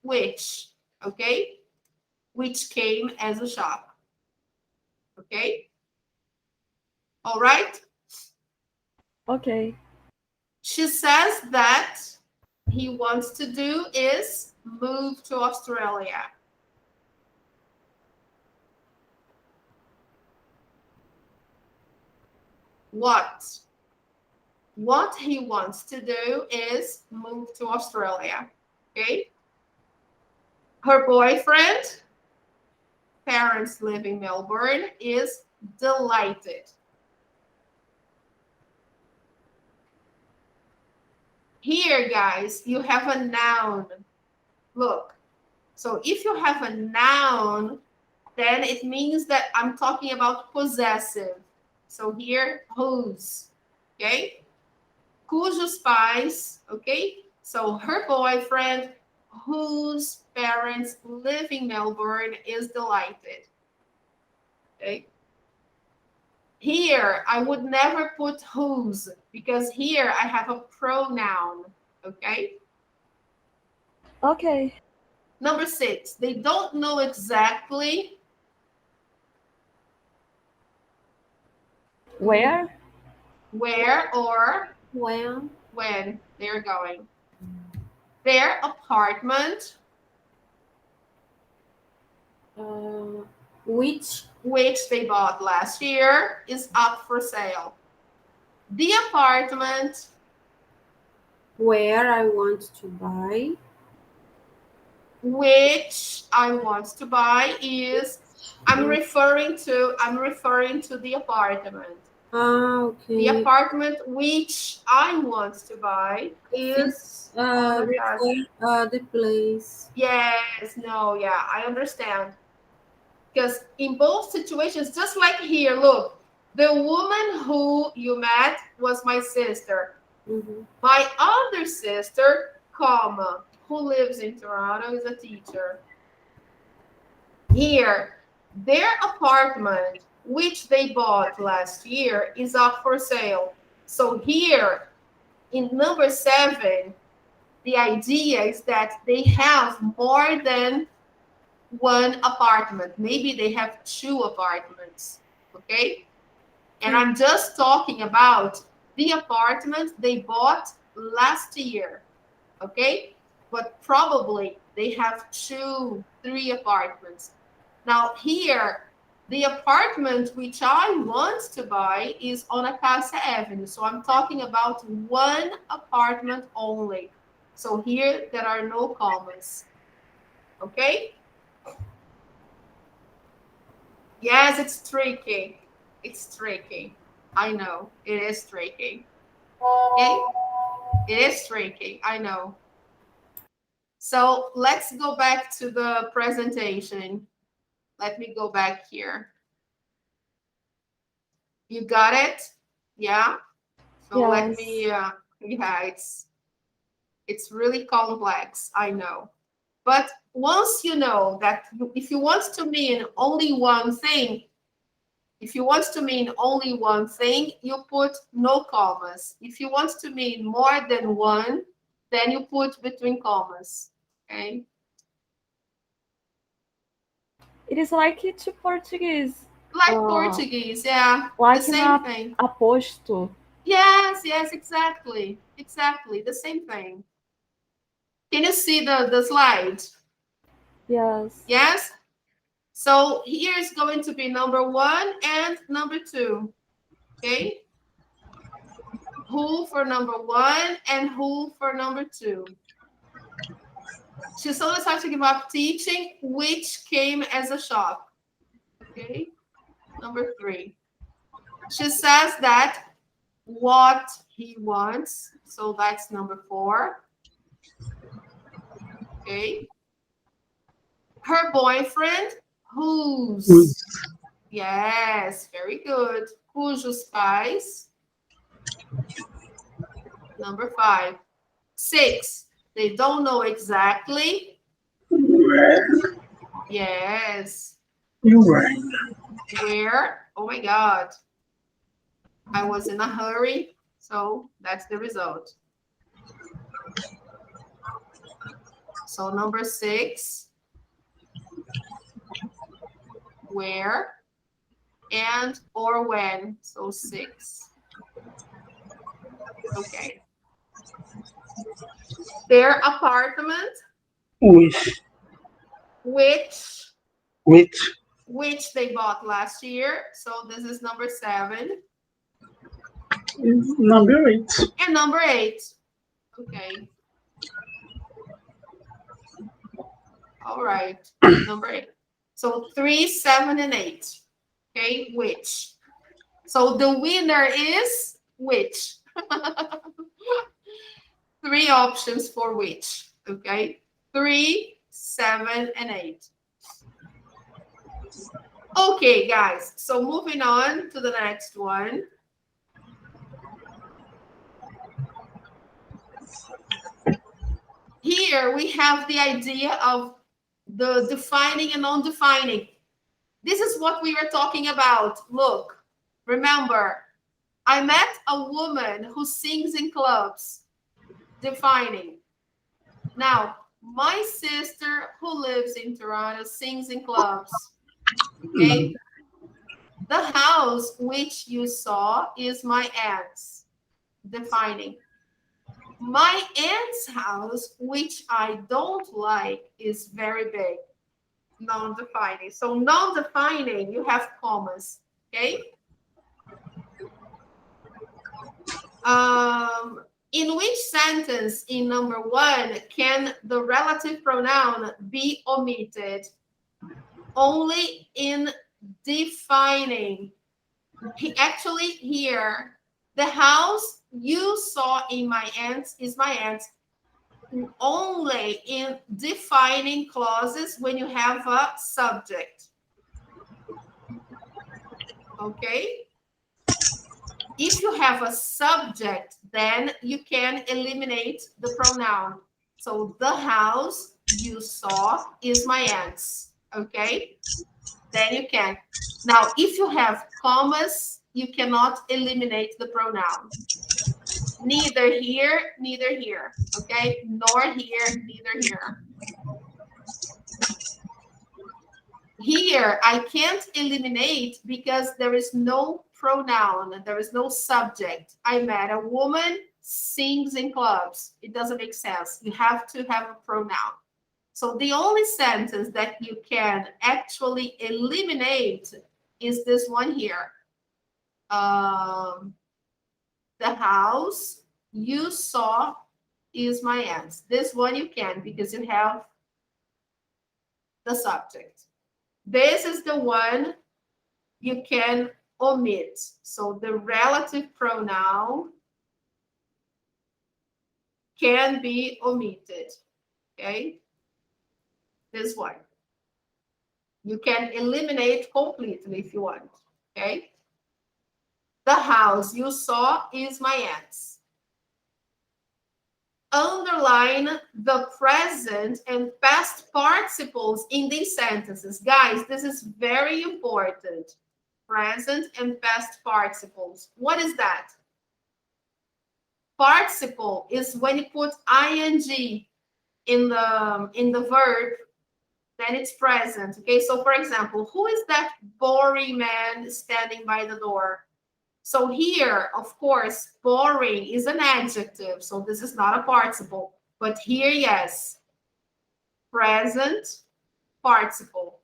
which, okay? Which came as a shock, okay? All right? Okay. She says that he wants to do is move to Australia. What he wants to do is move to Australia, okay? Her boyfriend, parents live in Melbourne, is delighted. Here, guys, you have a noun. Look, so if you have a noun, then it means that I'm talking about possessive. So here, whose, okay? Cujos pais, okay? So her boyfriend, whose parents live in Melbourne, is delighted, okay? Here, I would never put whose, because here I have a pronoun, okay? Okay. Number 6, they don't know exactly Where? where or When? when they're going. Their apartment, Which? which they bought last year, is up for sale. The apartment, Where I want to buy. which I want to buy, is I'm referring to the apartment. Okay. The apartment which I want to buy is The place. yes, no, yeah, I understand. Because in both situations, just like here, look, the woman who you met was my sister. Mm-hmm. My other sister, comma, who lives in Toronto, is a teacher. Here, their apartment, which they bought last year, is up for sale. So here, in number 7, the idea is that they have more than one apartment. Maybe they have 2 apartments, okay? And I'm just talking about the apartment they bought last year, okay? But probably they have 2, 3 apartments. Now here, the apartment which I want to buy is on Acacia Avenue. So I'm talking about one apartment only. So here there are no commas, okay? Yes, it's tricky. It's tricky. I know, it is tricky. Okay? It is tricky, I know. So let's go back to the presentation. Let me go back here. You got it? Yeah? So Yes. let me, yeah, it's really complex, I know. But once you know that if you want to mean only one thing, you put no commas. If you want to mean more than one, then you put between commas, okay? It is like to Portuguese. Like Portuguese, yeah, Like the same thing. aposto. Yes, exactly. Exactly, the same thing. Can you see the slide? Yes. Yes? So here is going to be number 1 and number 2, okay? Who for number 1 and who for number 2. She so decided to give up teaching, which came as a shock. Okay, number 3. She says that what he wants, so that's number 4. Okay. Her boyfriend, whose. Yes, very good. Cujos pais. Number 5. 6. They don't know exactly. Where? Yes. You were. Where? Oh my God. I was in a hurry, so that's the result. So number 6, where and or when, so 6. Okay. Their apartment, Which? which they bought last year. So this is number 7. Number 8. And number 8. Okay. All right. Number 8. So 3, 7, and 8. Okay, which. So the winner is which. 3 options for which. Okay. 3, 7, and 8. Okay, guys. So moving on to the next one. Here we have the idea of the defining and non-defining. This is what we were talking about. Look, remember, I met a woman who sings in clubs. Defining. Now, My sister who lives in Toronto sings in clubs. Okay. The house which you saw is my aunt's. Defining. My aunt's house, which I don't like, is very big. Non-defining. So non-defining, you have commas. Okay. In which sentence in number 1 can the relative pronoun be omitted? Only in defining. Actually, here, the house you saw in my aunt's is my aunt's. Only in defining clauses when you have a subject. Okay? If you have a subject, then you can eliminate the pronoun. So the house you saw is my aunt's. Okay? Then you can. Now, if you have commas, you cannot eliminate the pronoun. Neither here, neither here. Okay? Nor here, neither here. Here, I can't eliminate because there is no pronoun. There is no subject. I met a woman, sings in clubs. It doesn't make sense. You have to have a pronoun. So the only sentence that you can actually eliminate is this one here. The house you saw is my aunt's. This one you can because you have the subject. This is the one you can omit. So the relative pronoun can be omitted. Okay? This one. You can eliminate completely if you want. Okay? The house you saw is my aunt's. Underline the present and past participles in these sentences. Guys, this is very important. Present and past participles. What is that? Participle is when you put ing in the verb, then it's present. Okay, so for example, who is that boring man standing by the door? So here, of course, boring is an adjective, so this is not a participle. But here, yes, present participle.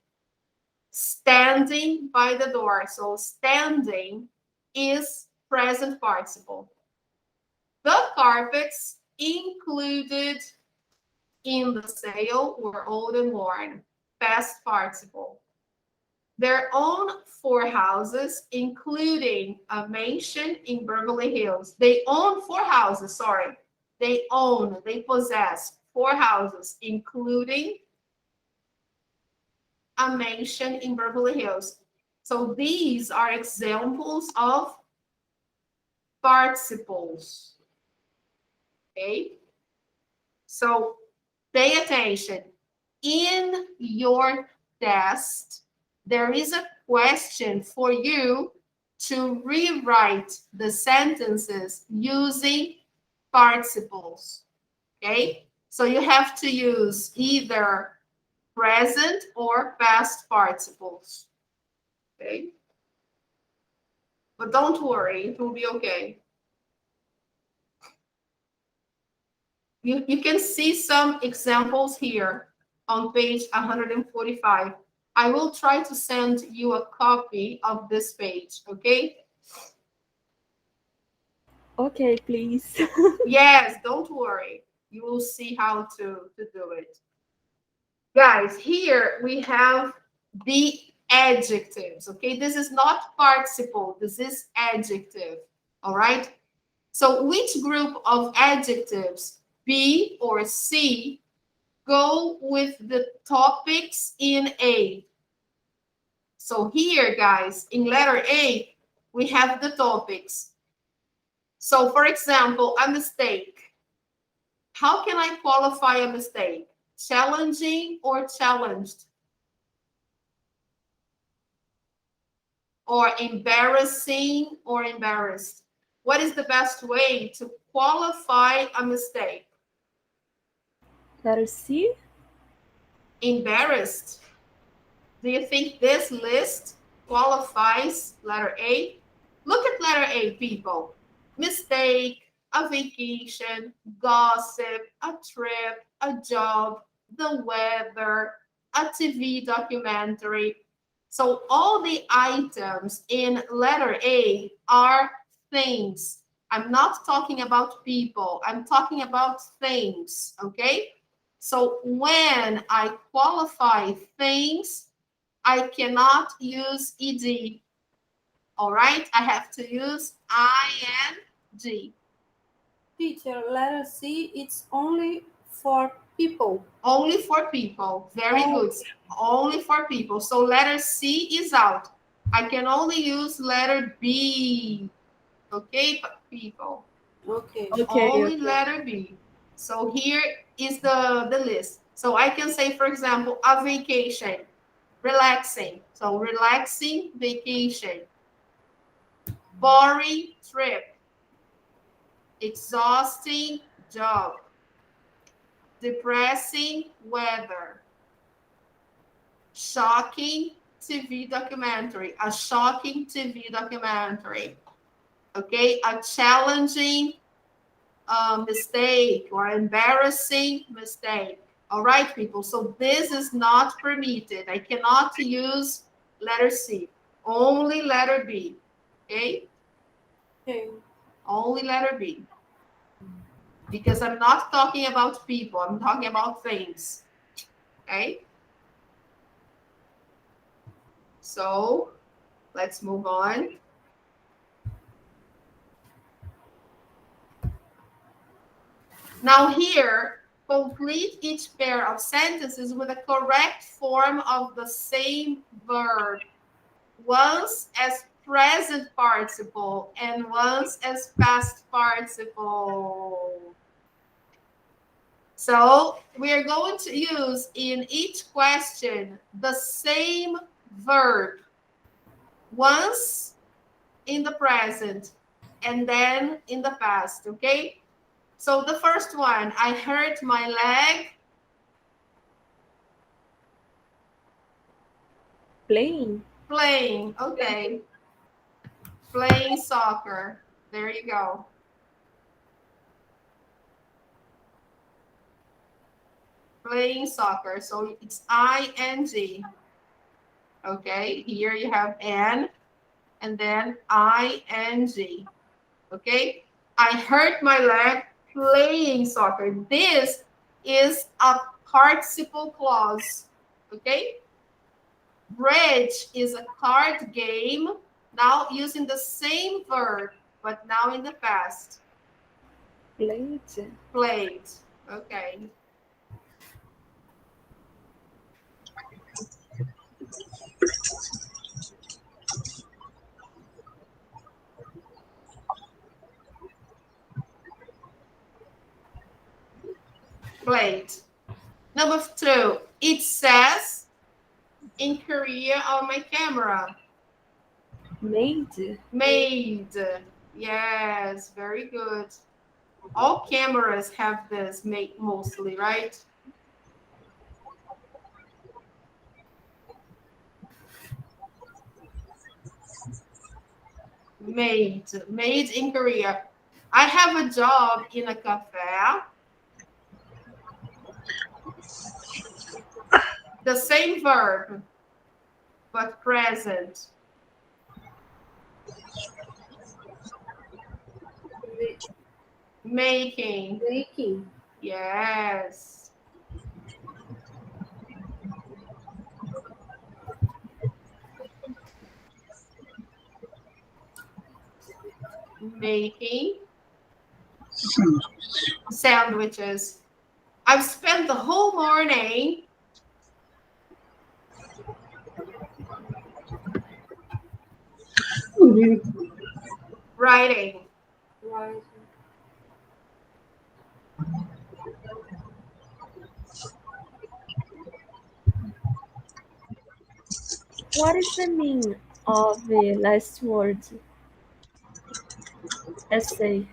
Standing by the door, so standing is present participle. The carpets included in the sale were old and worn, past participle. Their own 4 houses, including a mansion in Beverly Hills. They own 4 houses, sorry. They possess 4 houses, including a mansion in Beverly Hills. So these are examples of participles. Okay? So pay attention. In your test, there is a question for you to rewrite the sentences using participles. Okay? So you have to use either present or past participles. Okay? But don't worry, it will be okay. You can see some examples here on page 145. I will try to send you a copy of this page, okay? Okay, please. Yes, don't worry. You will see how to do it. Guys, here we have the adjectives, okay? This is not participle, this is adjective, all right? So which group of adjectives, B or C, go with the topics in A? So here, guys, in letter A, we have the topics. So, for example, a mistake. How can I qualify a mistake? Challenging or challenged? Or embarrassing or embarrassed? What is the best way to qualify a mistake? Letter C. Embarrassed. Do you think this list qualifies letter A? Look at letter A, people. Mistake, a vacation, gossip, a trip, a job, the weather, a TV documentary. So all the items in letter A are things. I'm not talking about people. I'm talking about things, okay? So when I qualify things, I cannot use ed. All right, I have to use ing. Teacher, letter C, it's only for people. Only for people. Very good. Only for people. So letter C is out. I can only use letter B. Okay, people. Okay. Only letter B. So here is the list. So I can say, for example, a vacation, relaxing. So relaxing vacation. Boring trip. Exhausting job. Depressing weather. Shocking TV documentary. A shocking TV documentary. Okay, a challenging mistake or embarrassing mistake. All right, people. So this is not permitted. I cannot use letter C. Only letter B. Okay? Okay. Only letter B. Because I'm not talking about people. I'm talking about things. Okay? So let's move on. Now here, complete each pair of sentences with a correct form of the same verb, once as present participle and once as past participle. So we are going to use in each question the same verb, once in the present and then in the past, okay? So the first one, I hurt my leg. Playing. Playing, okay. Playing soccer. There you go. Playing soccer. So it's ing. Okay, here you have an and then ing. Okay, I hurt my leg playing soccer. This is a participle clause. Okay, bridge is a card game, now using the same verb, but now in the past. Played. Played. Okay. Played. Number 2, it says in Korea on my camera. Made. Made. Yes, very good. All cameras have this made mostly, right? Made in Korea. I have a job in a cafe. The same verb, but present. Making. Making. Yes. Making sandwiches. I've spent the whole morning writing. Right. What is the meaning of the last word? Essay.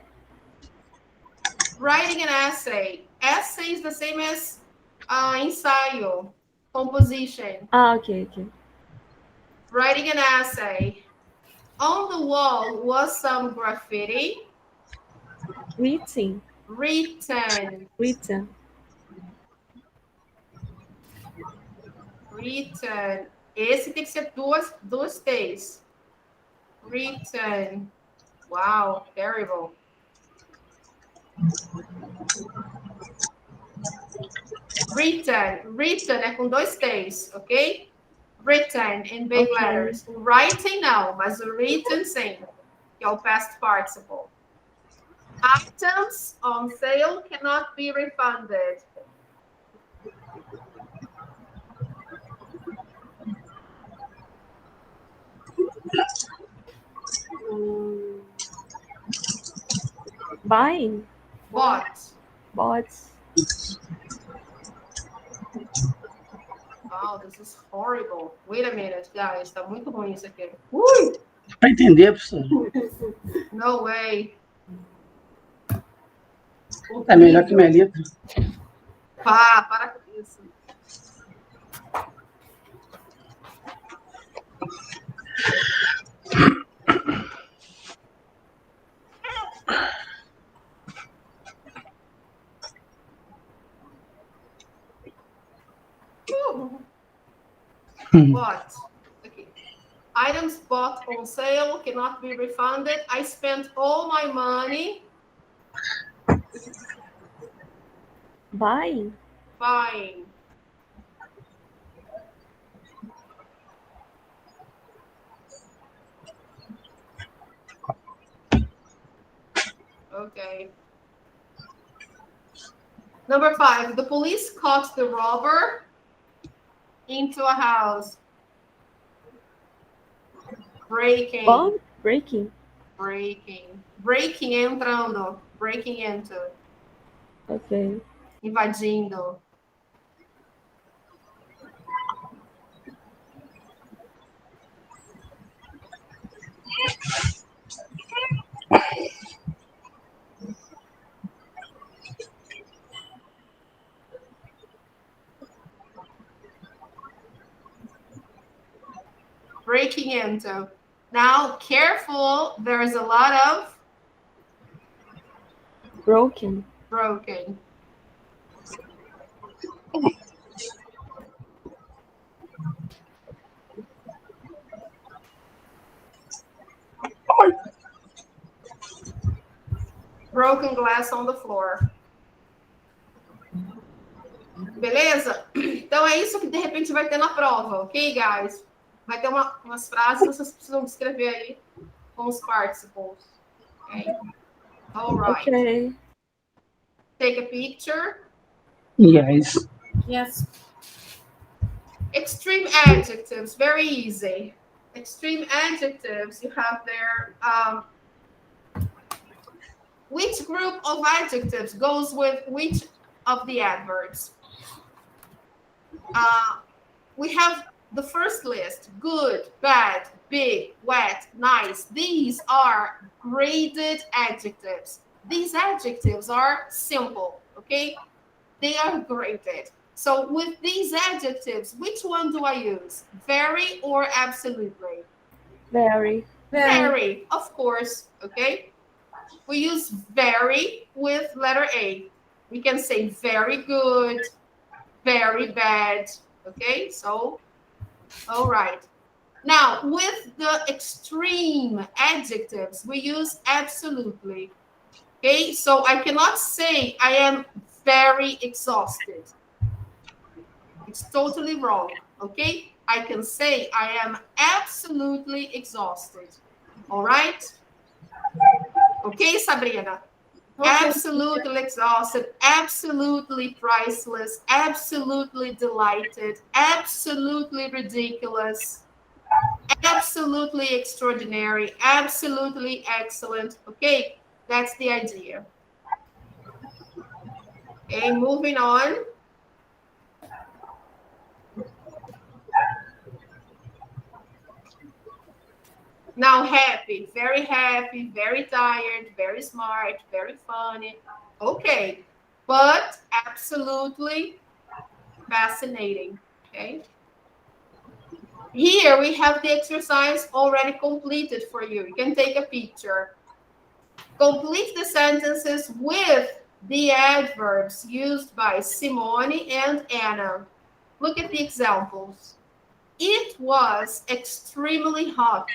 Writing an essay. Essay is the same as Ensaio. Composition. Okay, okay. Writing an essay. On the wall was some graffiti. Written. Written. Written. Written. Esse tem que ser duas T's. Written. Wow, terrible. Written. Written é com dois T's, ok? Written in big Okay. letters. Writing não, mas o written sim, que é o past participle. Items on sale cannot be refunded. Buying. Bought. Bought. Wow, this is horrible. Wait a minute, guys. Tá muito ruim isso aqui. Ui! Para entender, professor. No way. É melhor que minha letra. Para com isso. What? Okay. Items bought on sale cannot be refunded. I spent all my money Buying. buying. Okay. Number 5, the police caught the robber into a house. Breaking. Bomb. Breaking. Breaking. Breaking, entrando. Breaking into. Okay. Invadindo. Breaking into. Now, careful, there's a lot of Broken. broken. Broken glass on the floor. Beleza? Então é isso que de repente vai ter na prova, ok, guys? Vai ter umas frases que vocês precisam escrever aí com os participles. Okay? All right. Okay. Take a picture. Yes. Yes. Extreme adjectives, very easy. Extreme adjectives, you have there. Which group of adjectives goes with which of the adverbs? We have the first list: good, bad, big, wet, nice. These are graded adjectives. These adjectives are simple, okay? They are graded. So with these adjectives, which one do I use? Very or absolutely? Very. Very, of course, okay? We use very with letter A. We can say very good, very bad, okay? So, all right. Now, with the extreme adjectives, we use absolutely, okay? So I cannot say I am very exhausted. It's totally wrong, okay? I can say I am absolutely exhausted, all right? Okay, Sabrina? Okay. Absolutely exhausted, absolutely priceless, absolutely delighted, absolutely ridiculous, absolutely extraordinary, absolutely excellent. Okay, that's the idea. Okay, moving on. Now, happy, very tired, very smart, very funny. Okay, but absolutely Fascinating. Okay. Here we have the exercise already completed for you. You can take a picture. Complete the sentences with the adverbs used by Simone and Anna. Look at the examples. It was extremely hot,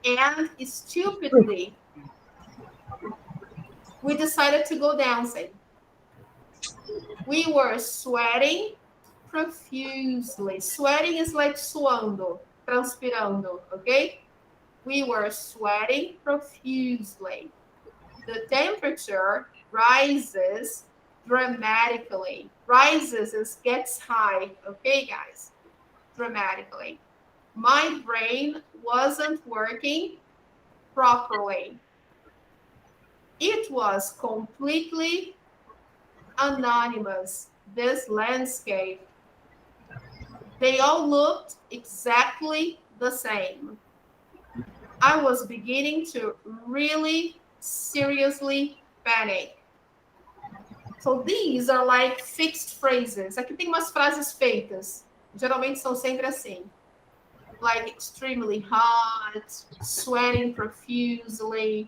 and stupidly, we decided to go dancing. We were sweating profusely. Sweating is like suando, transpirando, okay? We were sweating profusely. The temperature rises dramatically. Rises is gets high, okay, guys? Dramatically. My brain wasn't working properly. It was completely anonymous, this landscape. They all looked exactly the same. I was beginning to really seriously panic. So these are like fixed phrases. Aqui tem umas frases feitas. Geralmente são sempre assim. Like extremely hot, sweating profusely,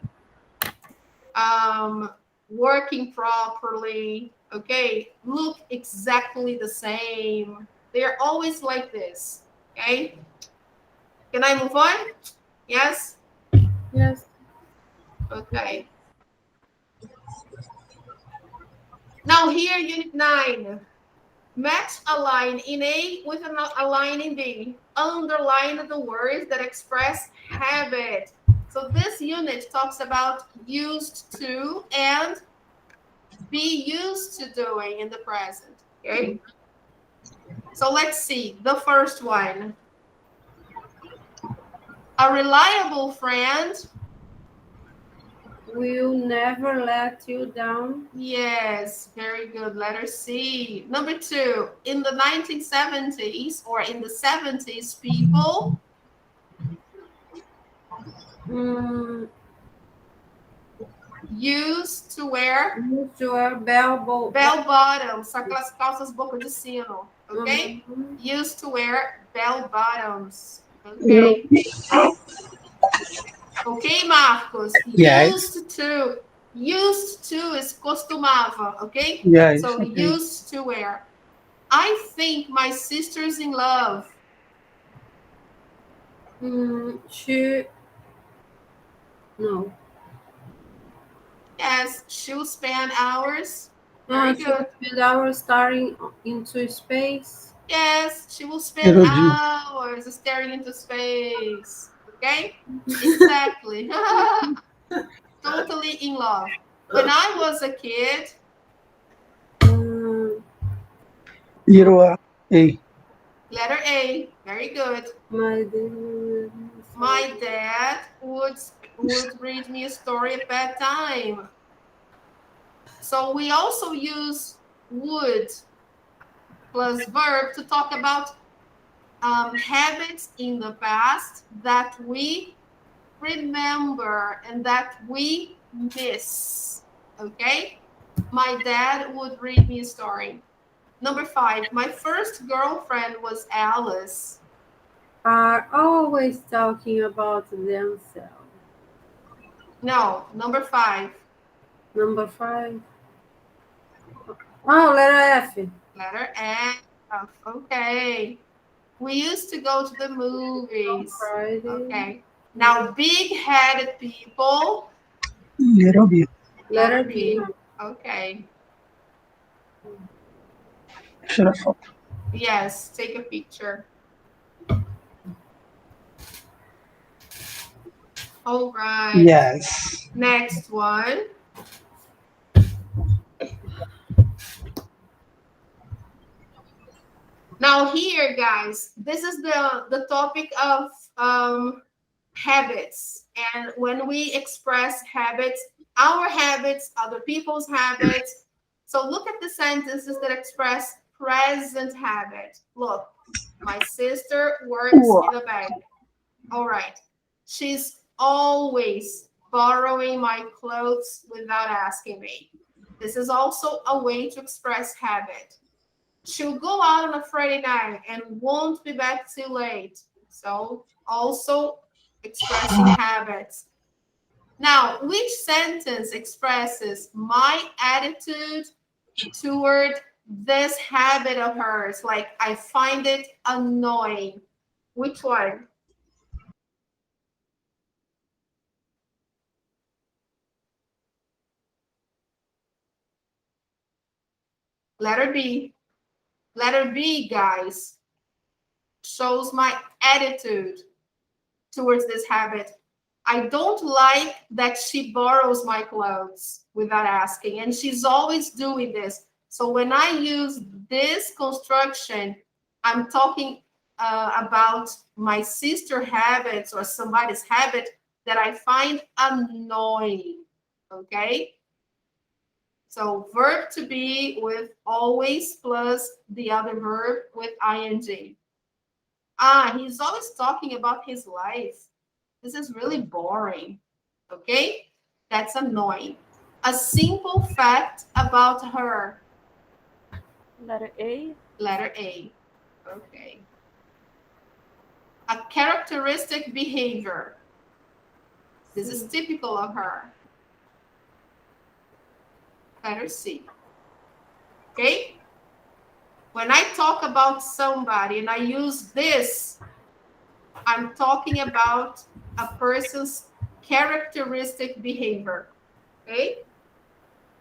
working properly, okay? Look exactly the same. They're always like this, okay? Can I move on? Yes? Yes. Okay. Now here, Unit 9. Match a line in A with a line in B. Underline the words that express habit. So this unit talks about used to and be used to doing in the present, okay? So let's see, the first one. A reliable friend Will never let you down. Yes, very good. Letter C. Number 2, in the 1970s or in the 70s, people used to wear Used to wear bell bottoms, aquelas calças boca de sino, okay? Used to wear bell bottoms, okay? Okay, Marcos? Yes. Used to is costumava, okay? Yes, So okay. used to wear. I think my sister's in love. No. Yes, she'll spend hours. Very She good. will spend hours staring into space. Yes, she will spend Erudinho. hours staring into space. Okay? Exactly. Totally in love. When I was a kid, Little A. letter A, very good. My dad would read me a story at bedtime. So we also use would plus verb to talk about habits in the past that we remember and that we miss. Okay? My dad would read me a story. Number 5, my first girlfriend was Alice. Are always talking about themselves. No, number 5. Number 5. Oh, letter F. Letter F. Okay. We used to go to the movies. Friday. Okay. Now, big-headed people. Little B. Letter B. Okay. Should have thought. Yes, take a picture. All right. Yes. Next one. Now here, guys, this is the topic of habits. And when we express habits, our habits, other people's habits. So look at the sentences that express present habit. Look, my sister works in a bank. All right. She's always borrowing my clothes without asking me. This is also a way to express habit. She'll go out on a Friday night and won't be back till late. So also expressing habits. Now, which sentence expresses my attitude toward this habit of hers? Like, I find it annoying. Which one? Letter B. Letter B, guys, shows my attitude towards this habit. I don't like that she borrows my clothes without asking, and she's always doing this. So when I use this construction, I'm talking about my sister habits or somebody's habit that I find annoying, okay? So verb to be with always plus the other verb with ing. He's always talking about his life. This is really boring, okay? That's annoying. A simple fact about her. Letter A. Letter A, okay. A characteristic behavior. This is typical of her. Letter C, okay? When I talk about somebody and I use this, I'm talking about a person's characteristic behavior, okay?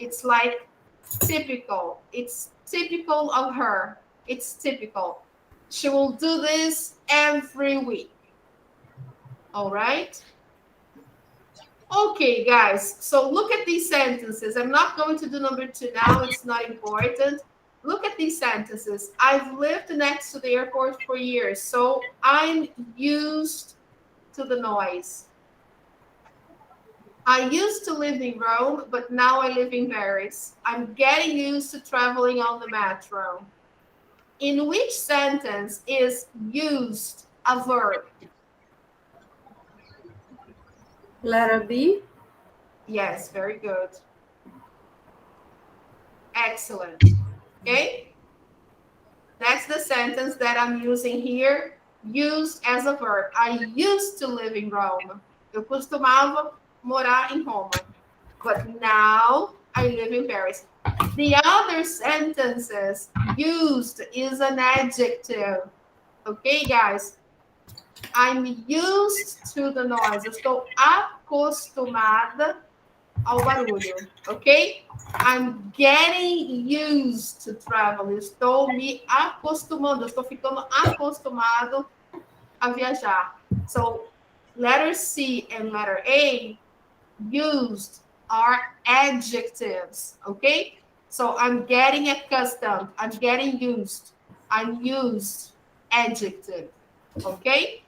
It's like typical. It's typical of her. It's typical. She will do this every week. All right? Okay, guys. So look at these sentences. I'm not going to do number 2 now. It's not important. Look at these sentences. I've lived next to the airport for years, so I'm used to the noise. I used to live in Rome, but now I live in Paris. I'm getting used to traveling on the metro. In which sentence is used a verb? Letter B. Yes, very good. Excellent. Okay? That's the sentence that I'm using here, used as a verb. I used to live in Rome. Eu costumava morar em Roma. But now I live in Paris. The other sentences, used is an adjective. Okay, guys? I'm used to the noise. Eu estou acostumada ao barulho. Ok? I'm getting used to travel. Eu estou me acostumando. Eu estou ficando acostumado a viajar. So, letter C and letter A, used, are adjectives. Okay? So, I'm getting accustomed. I'm getting used. I'm used. Adjective. Okay?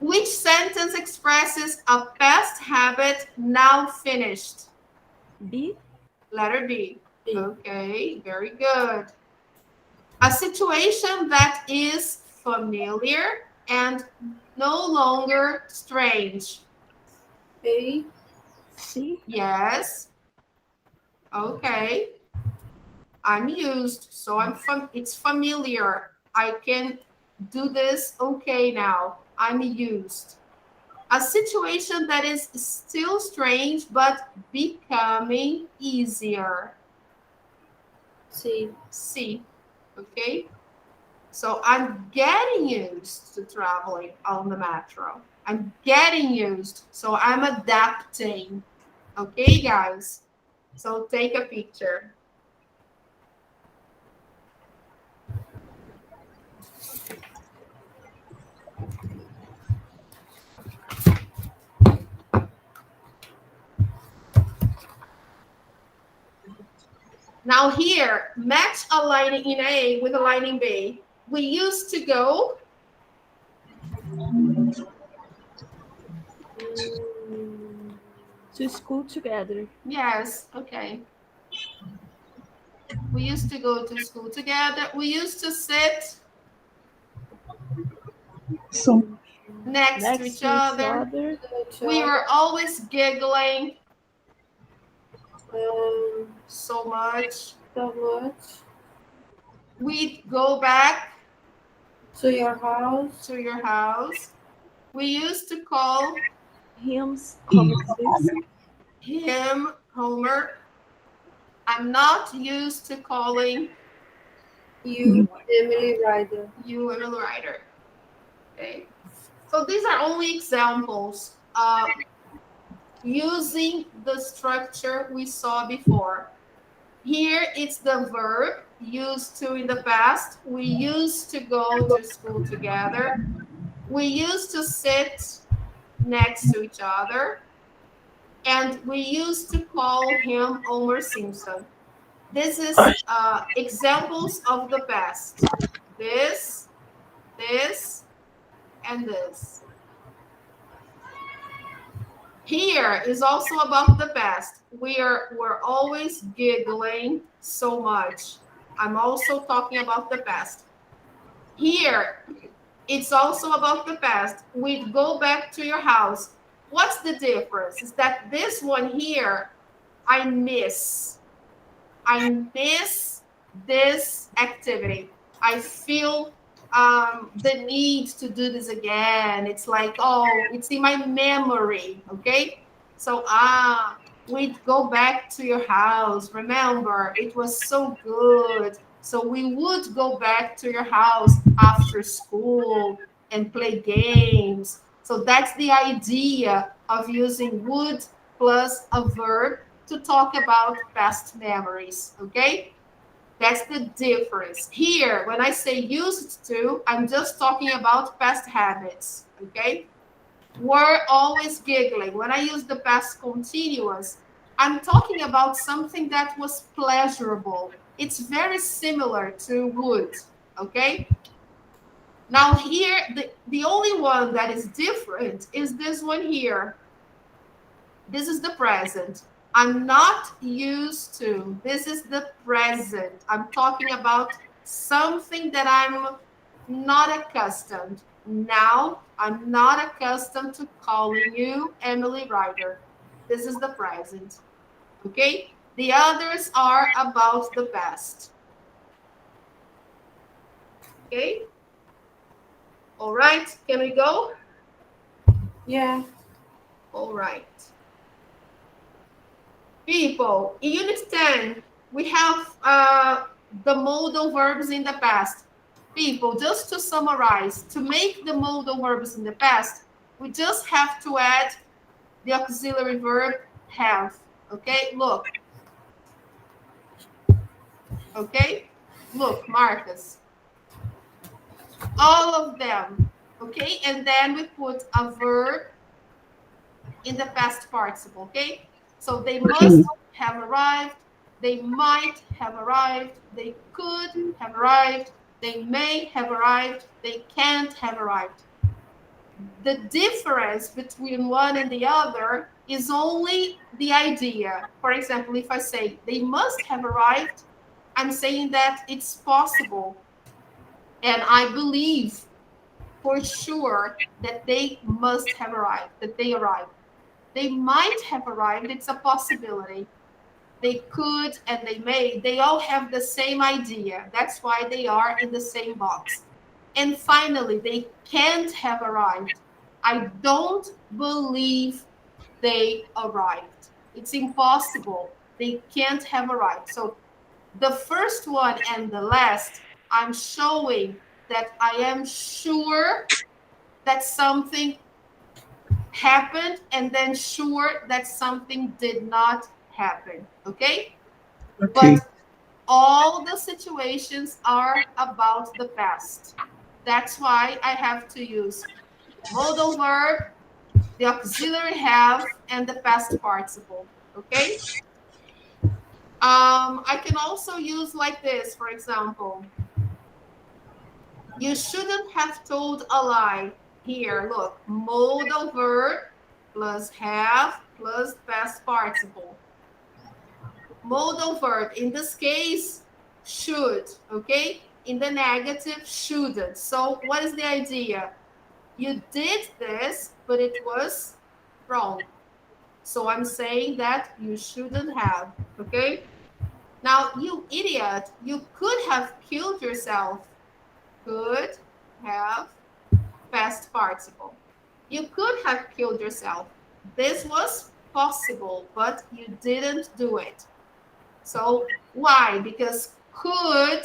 Which sentence expresses a past habit now finished? B. Letter B. Okay, very good. A situation that is familiar and no longer strange. A. C. Yes. Okay. I'm used, so it's familiar. I can do this okay now. I'm used. A situation that is still strange but becoming easier. C. C. Okay. So I'm getting used to traveling on the metro. I'm getting used. So I'm adapting. Okay, guys. So take a picture. Now here, match a line in A with a line in B. We used to go. To school together. Yes, okay. We used to go to school together. We used to sit So, next to each other. We were always giggling so much. the what? We go back To your house. to your house. We used to call Hymns, Him. Homer. him Homer. I'm not used to calling You, Emily Ryder. you Emily Ryder. Okay. So these are only examples using the structure we saw before. Here it's the verb used to in the past. We used to go to school together. We used to sit next to each other. And we used to call him Homer Simpson. This is examples of the past. This, this, and this. Here is also about the past. We're always giggling so much. I'm also talking about the past. Here, it's also about the past. We'd go back to your house. What's the difference? Is that this one here, I miss. I miss this activity. I feel the need to do this again. It's like, oh, it's in my memory. Okay. So, we'd go back to your house. Remember, it was so good. So, we would go back to your house after school and play games. So, that's the idea of using would plus a verb to talk about past memories. Okay. That's the difference. Here, when I say used to, I'm just talking about past habits, okay? We're always giggling. When I use the past continuous, I'm talking about something that was pleasurable. It's very similar to would, okay? Now here, the only one that is different is this one here. This is the present. I'm not used to. This is the present. I'm talking about something that I'm not accustomed. Now, I'm not accustomed to calling you Emily Ryder. This is the present. Okay? The others are about the past. Okay? All right. Can we go? Yeah. All right. People, in Unit 10, we have the modal verbs in the past. People, just to summarize, to make the modal verbs in the past, we just have to add the auxiliary verb have. Okay, look. Okay, look, Marcus. All of them. Okay, and then we put a verb in the past participle. Okay, so they must have arrived, they might have arrived, they could have arrived, they may have arrived, they can't have arrived. The difference between one and the other is only the idea. For example, if I say they must have arrived, I'm saying that it's possible. And I believe for sure that they must have arrived, that they arrived. They might have arrived, it's a possibility. They could and they may, they all have the same idea. That's why they are in the same box. And finally, they can't have arrived. I don't believe they arrived. It's impossible. They can't have arrived. So the first one and the last, I'm showing that I am sure that something happened and then sure that something did not happen. Okay? Okay. But all the situations are about the past. That's why I have to use modal verb, the auxiliary have, and the past participle. Okay? I can also use like this, for example. You shouldn't have told a lie. Here, look, modal verb plus have plus past participle. Modal verb, in this case, should, okay? In the negative, shouldn't. So what is the idea? You did this, but it was wrong. So I'm saying that you shouldn't have, okay? Now, you idiot, you could have killed yourself. Could have, past participle. You could have killed yourself. This was possible, but you didn't do it. So why? Because could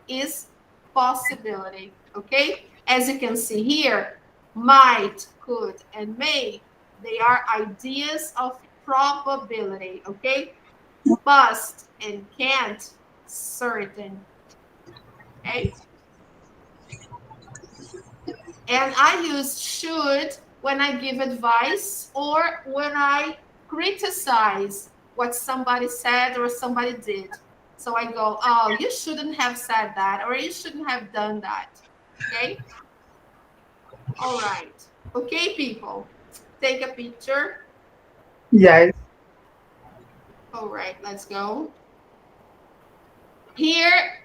is possibility, okay? As you can see here, might, could, and may, they are ideas of probability, okay? Must and can't, certain, okay? And I use should when I give advice or when I criticize what somebody said or somebody did. So I go, oh, you shouldn't have said that, or you shouldn't have done that. Okay? All right. Okay, people. Take a picture. Yes. All right, let's go. Here,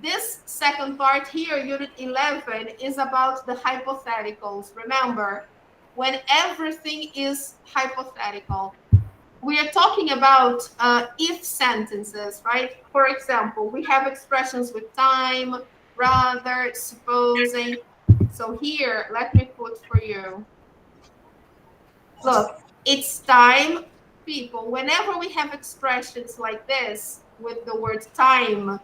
this second part here, unit 11, is about the hypotheticals. Remember, when everything is hypothetical, we are talking about if sentences, right? For example, we have expressions with time, rather, supposing. So here, let me put for you. Look, it's time, people. Whenever we have expressions like this with the word time,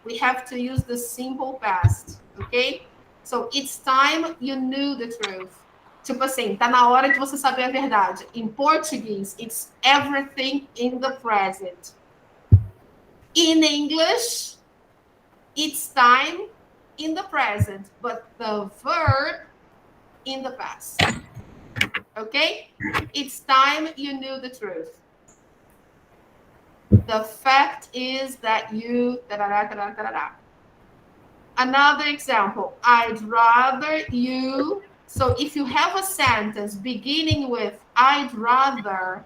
we have to use the simple past, okay? So it's time you knew the truth. Tipo assim, tá na hora de você saber a verdade. In Portuguese, it's everything in the present. In English, it's time in the present, but the verb in the past. Okay? It's time you knew the truth. The fact is that you... Another example, I'd rather you... So if you have a sentence beginning with I'd rather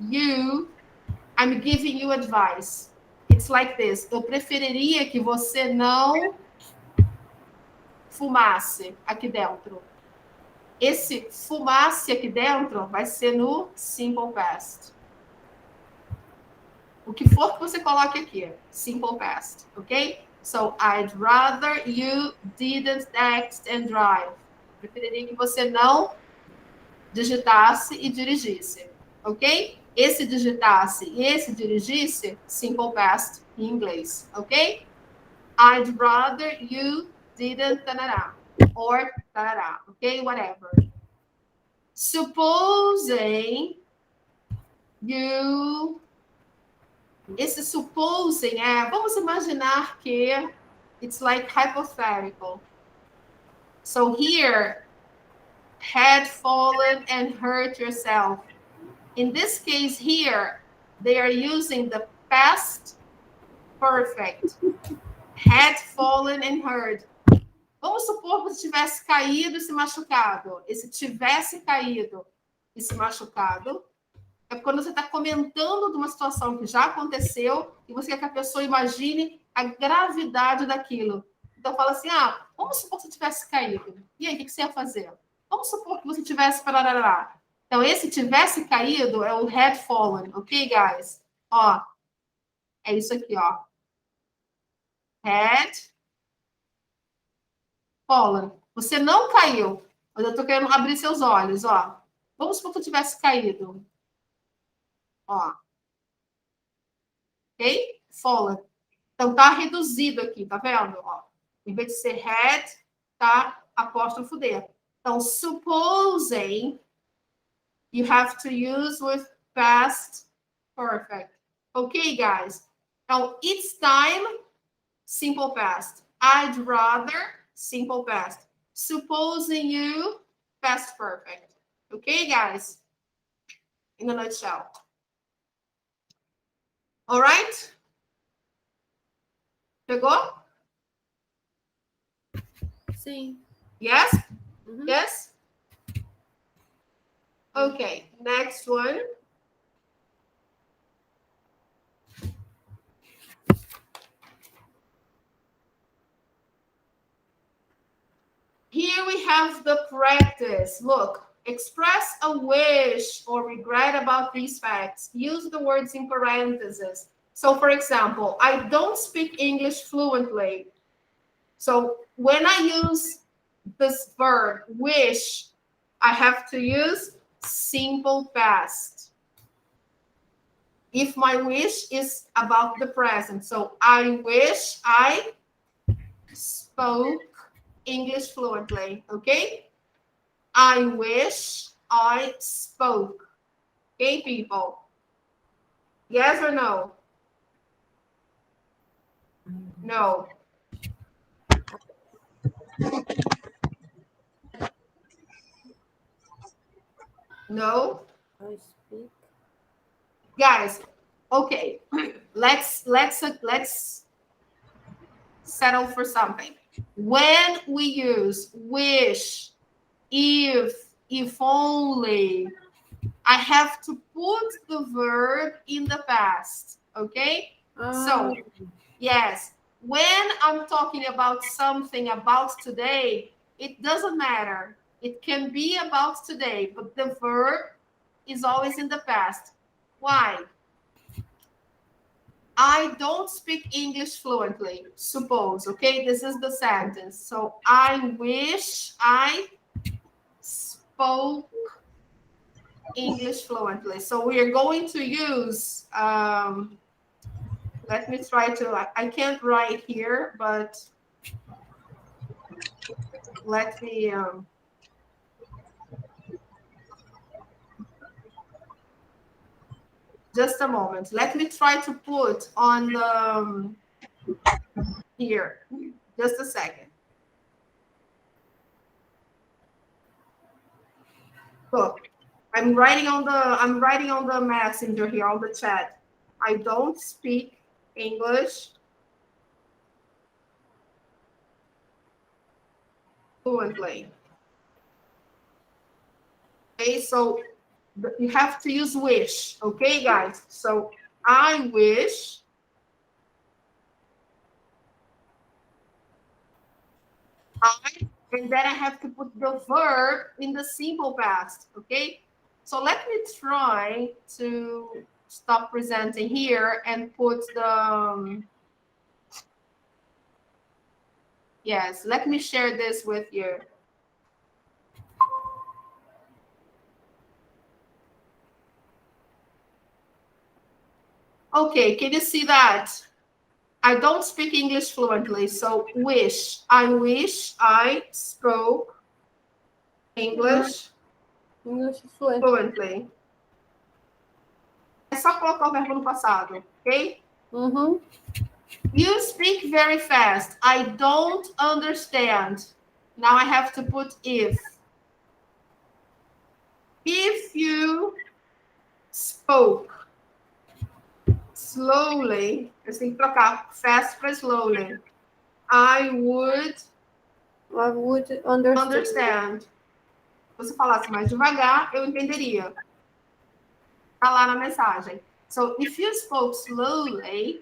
you, I'm giving you advice. It's like this. Eu preferiria que você não fumasse aqui dentro. Esse fumasse aqui dentro vai ser no simple past. O que for que você coloque aqui, simple past, ok? So, I'd rather you didn't text and drive. Preferiria que você não digitasse e dirigisse, ok? Esse digitasse e esse dirigisse, simple past em inglês, ok? I'd rather you didn't tarará, or tarará, ok? Whatever. Supposing you... Esse supposing vamos imaginar que it's like hypothetical. So here, had fallen and hurt yourself. In this case here, they are using the past perfect. Had fallen and hurt. Vamos supor que você tivesse caído e se machucado. Esse tivesse caído e se machucado é quando você está comentando de uma situação que já aconteceu e você quer que a pessoa imagine a gravidade daquilo. Então, fala assim, vamos supor que você tivesse caído. E aí, o que você ia fazer? Vamos supor que você tivesse... Então, esse tivesse caído é o had fallen, ok, guys? Ó, é isso aqui, ó. Had fallen. Você não caiu, mas eu estou querendo abrir seus olhos, ó. Vamos supor que eu tivesse caído. Ó. Ok? Fallen. Então, tá reduzido aqui, tá vendo? Ó, em vez de ser had, tá apóstrofo D. Então, supposing, you have to use with past perfect. Ok, guys? Então, it's time, simple past. I'd rather, simple past. Supposing you, past perfect. Ok, guys? In a nutshell. All right? Pegou? Sim. Yes? Uhum. Yes? Okay, next one. Here we have the practice. Look, express a wish or regret about these facts. Use the words in parentheses. So for example, I don't speak English fluently. So when I use this verb, wish, I have to use simple past. If my wish is about the present. So I wish I spoke English fluently, okay? I wish I spoke. Okay, people? Yes or no? No. No? I speak. Guys, okay. Let's settle for something. When we use wish, if only, I have to put the verb in the past, okay? So, yes, when I'm talking about something about today, it doesn't matter. It can be about today, but the verb is always in the past. Why? I don't speak English fluently, suppose, okay? This is the sentence. So I wish I spoke English fluently. So we are going to use, let me try to, I can't write here, but let me, just a moment. Let me try to put on the, here, just a second. Look, I'm writing on the messenger here, on the chat. I don't speak English fluently. Okay, so you have to use wish, okay, guys? So I wish and then I have to put the verb in the simple past, okay? So let me try to stop presenting here and put the, yes, let me share this with you. Okay, can you see that? I don't speak English fluently, so wish. I wish I spoke English fluently. É só colocar o verbo no passado, ok? You speak very fast. I don't understand. Now I have to put if. If you spoke slowly, eu tenho que trocar fast para slowly. I would understand. Se você falasse mais devagar, eu entenderia. Está lá na mensagem. So, if you spoke slowly,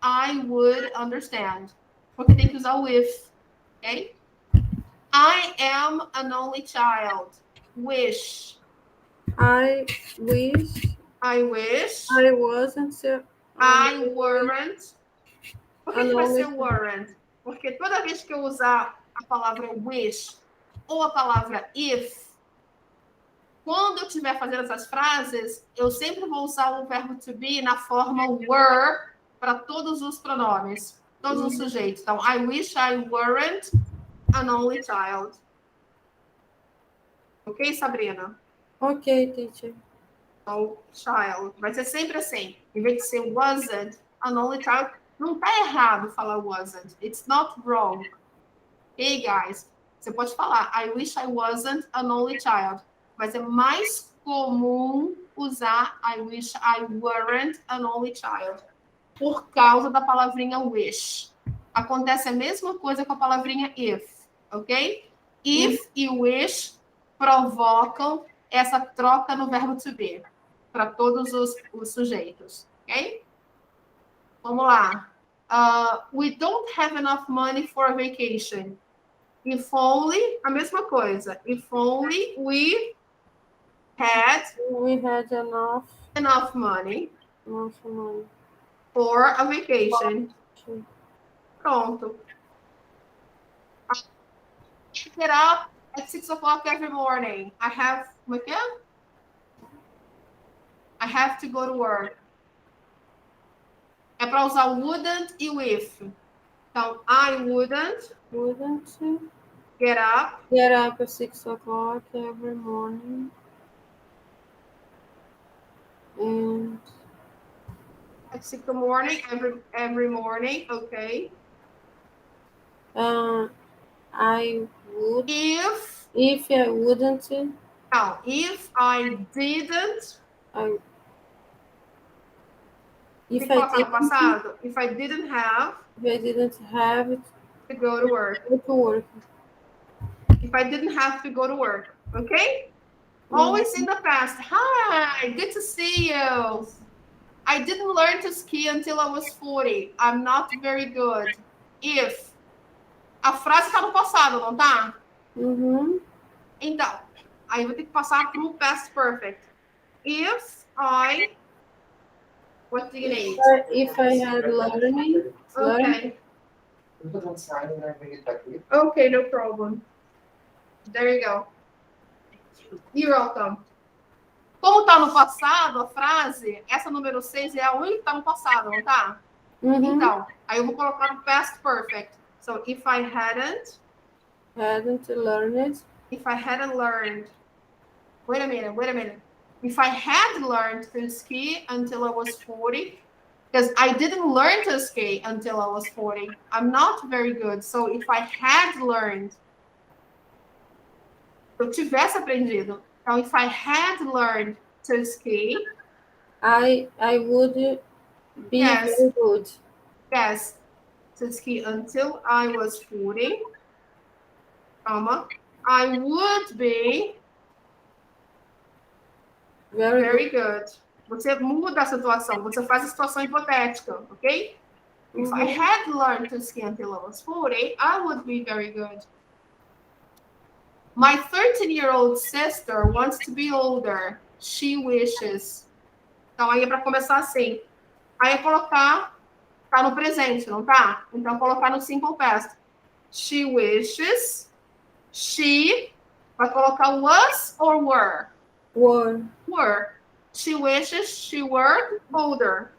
I would understand. Porque tem que usar o if, ok? I am an only child. Wish. I wish I wish. I wasn't. I weren't. Por que vai ser weren't? Porque toda vez que eu usar a palavra wish ou a palavra if, quando eu estiver fazendo essas frases, eu sempre vou usar o verbo to be na forma were para todos os pronomes, todos os sujeitos. Então, I wish I weren't an only child. Ok, Sabrina? Ok, teacher. So, child. Vai ser sempre assim. Em vez de ser wasn't an only child, não tá errado falar wasn't. It's not wrong. Hey, guys. Você pode falar, I wish I wasn't an only child. Mas é mais comum usar I wish I weren't an only child. Por causa da palavrinha wish. Acontece a mesma coisa com a palavrinha if, ok? If e wish provocam essa troca no verbo to be para todos os sujeitos, ok? Vamos lá. We don't have enough money for a vacation. If only, a mesma coisa. If only we had enough enough money. for a vacation. Pronto. I get up at 6 o'clock every morning. I have, como é que é? I have to go to work. É para usar wouldn't e with. Então, I wouldn't get up at 6 o'clock every morning. And at 6 in the morning, every morning, okay. I would, If I wouldn't, now, if I didn't, I, tem que colocar no passado. If I didn't have didn't have to go to work. to work. If I didn't have to go to work, okay? Always in the past. Hi, good to see you. I didn't learn to ski until I was 40. I'm not very good. If. A frase tá no passado, não tá? Então, aí eu vou ter que passar pro past perfect. If I. What do you need? If I had learning. Okay. Okay, no problem. There you go. You're welcome. Como tá no passado, a frase, essa número 6 é a única que tá no passado, não tá? Então, aí eu vou colocar no past perfect. So, if I hadn't learned. If I hadn't learned. Wait a minute. If I had learned to ski until I was 40, because I didn't learn to ski until I was 40. I'm not very good. So, if I had learned. Se eu tivesse aprendido. Então, if I had learned to ski, I would be Yes. very good. yes, to ski until I was 40, comma, I would be very good. Você muda a situação, você faz a situação hipotética, ok? If I had learned to ski until I was 40, I would be very good. My 13-year-old sister wants to be older. She wishes. Então, aí é para começar assim. Aí é colocar, tá no presente, não tá? Então, colocar no simple past. She wishes. She, vai colocar was or were? Were. She wishes she were older.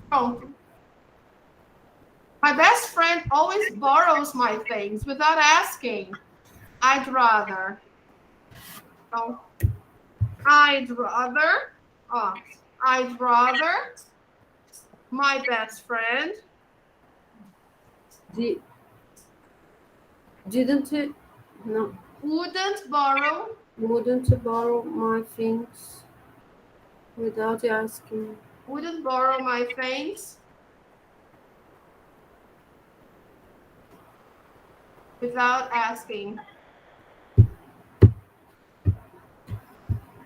Pronto. My best friend always borrows my things without asking. I'd rather. So, I'd rather my best friend wouldn't borrow my things without asking. Wouldn't borrow my things without asking.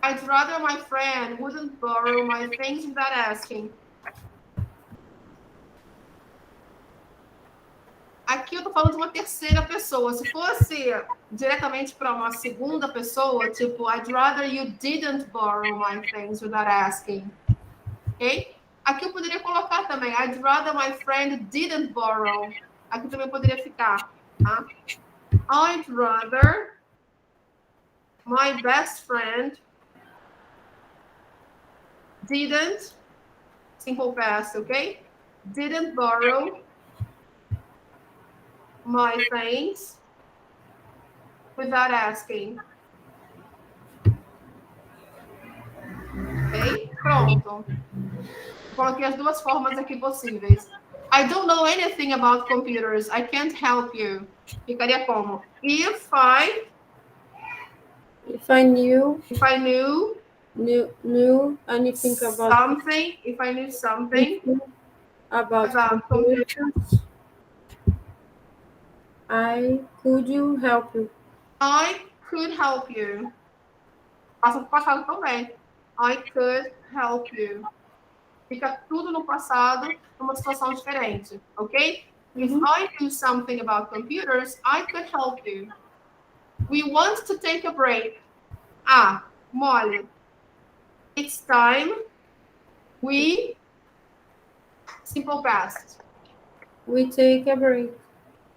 I'd rather my friend wouldn't borrow my things without asking. Aqui eu tô falando de uma terceira pessoa. Se fosse diretamente para uma segunda pessoa, tipo, I'd rather you didn't borrow my things without asking. Ok? Aqui eu poderia colocar também, I'd rather my friend didn't borrow. Aqui também poderia ficar, tá? I'd rather my best friend didn't, simple past, ok? Didn't borrow my things without asking. Ok? Pronto. Coloquei as duas formas aqui possíveis. I don't know anything about computers. I can't help you. Ficaria como? If I knew anything about something, if I knew something about computers, I could help you. I could help you. Passa pro passado também. I could help you. Fica tudo no passado, numa situação diferente, ok? If I knew something about computers, I could help you. We want to take a break. Ah, Molly. It's time we Simple past. We take a break.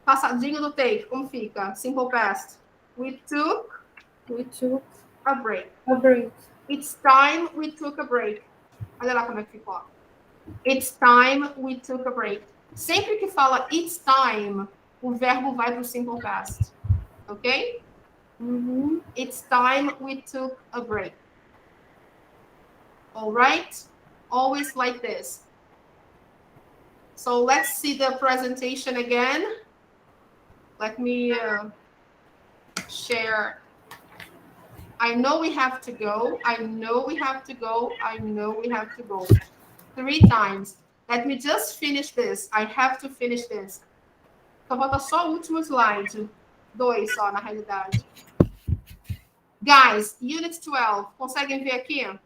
Passadinho do take, como fica? Simple past. We took We took a break. a break. It's time we took a break. Olha lá como é que ficou. It's time we took a break. Sempre que fala it's time, o verbo vai para o simple past. Ok? It's time we took a break. All right? Always like this. So let's see the presentation again. Let me share. I know we have to go. I know we have to go. I know we have to go. 3 times. Let me just finish this. I have to finish this. Então, falta só o último slide. 2 só, na realidade. Guys, Unit 12. Conseguem ver aqui?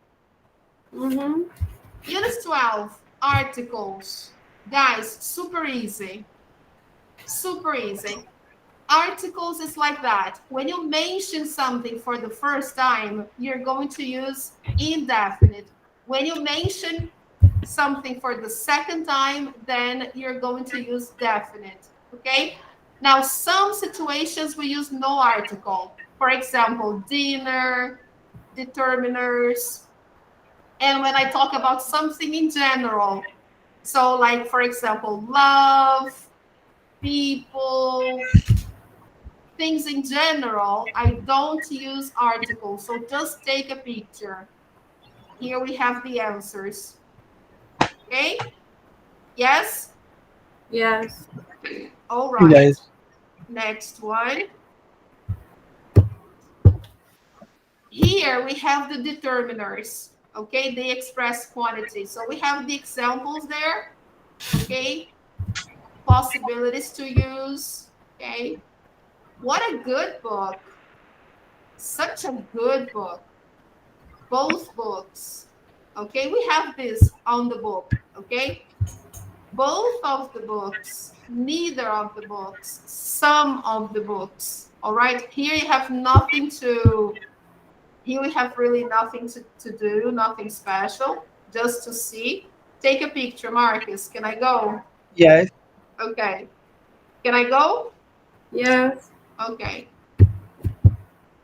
Unit 12. Articles. Guys, super easy. Super easy. Articles is like that. When you mention something for the first time, you're going to use indefinite. When you mention something for the second time, then you're going to use definite. Okay? Now, some situations we use no article. For example, dinner, determiners. And when I talk about something in general, so like, for example, love, people, things in general, I don't use articles. So just take a picture. Here we have the answers. Okay? Yes? Yes. All right. Yes. Next one. Here we have the determiners. Okay? They express quantity. So we have the examples there. Okay? Possibilities to use. Okay? What a good book. Such a good book. Both books. Okay? We have this on the book. Okay? Both of the books, neither of the books, some of the books. All right, here you have nothing to, here we have really nothing to do, nothing special, just to see. Take a picture, Marcus. Can I go? Yes. Okay. Can I go? Yes. Okay.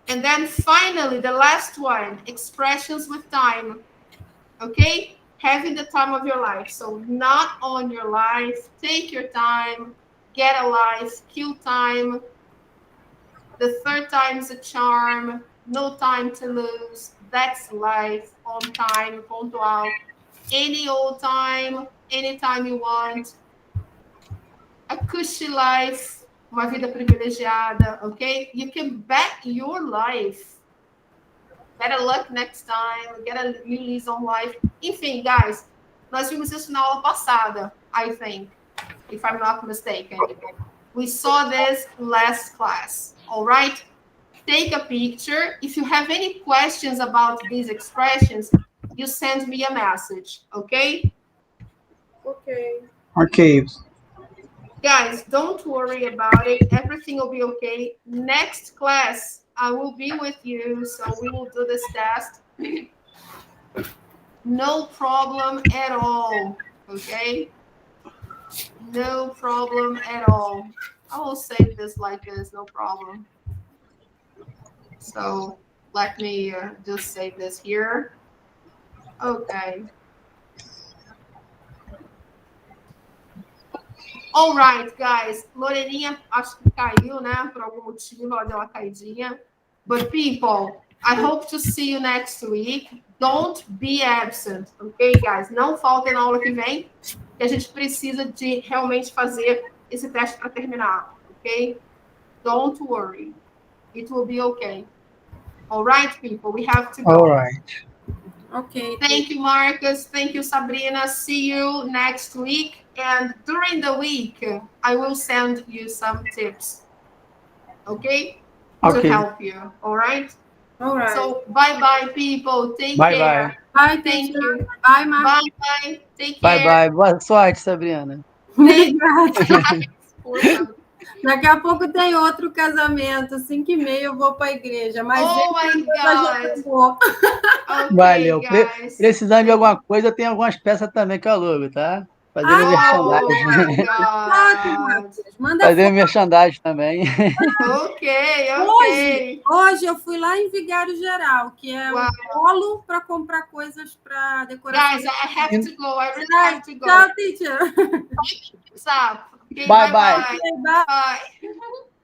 And then finally, the last one, expressions with time. Okay? Having the time of your life. So not on your life. Take your time. Get a life. Kill time. The third time is a charm. No time to lose. That's life. On time. Pontual. Any old time. Anytime you want. A cushy life. Uma vida privilegiada. Okay? You can bet your life. Better luck next time. Get a new lease on life. Enfim, guys, nós vimos isso na aula passada, I think, if I'm not mistaken. We saw this last class. All right? Take a picture. If you have any questions about these expressions, you send me a message, okay? Okay. Okay. Guys, don't worry about it. Everything will be okay. Next class, I will be with you, so we will do this test. No problem at all, okay? No problem at all. I will save this like this, no problem. So let me just save this here. Okay. All right, guys. Loreninha, acho que caiu, né? Por algum motivo, ela deu uma caidinha. But people, I hope to see you next week. Don't be absent, ok, guys? Não faltem na aula que vem, que a gente precisa de realmente fazer esse teste para terminar, ok? Don't worry. It will be okay. All right, people, we have to go. All right. Okay. Thank you, Marcus. Thank you, Sabrina. See you next week. And during the week, I will send you some tips, okay? To help you, all right? All right. So, bye-bye, people. Take Bye, care. Bye, Thank teacher. you. Bye, Marcos. Bye-bye. Take Bye, care. bye. Boa sorte, Sabrina. Obrigada. Força. Daqui a pouco tem outro casamento, 5h30 eu vou para a igreja. Mas Oh, my esse já God. acabou. Okay, Valeu. guys. Precisando de alguma coisa, tem algumas peças também que eu alugo, tá? Fazer minha merchandising. Oh my God. Manda Fazer foto. merchandising também. Ok. Hoje eu fui lá em Vigário Geral, que é Wow. um polo para comprar coisas para decoração. Guys, I have to go. I really have to go. Tchau, teacher. Stop. Okay, Bye, bye. Bye.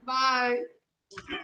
Bye. Bye.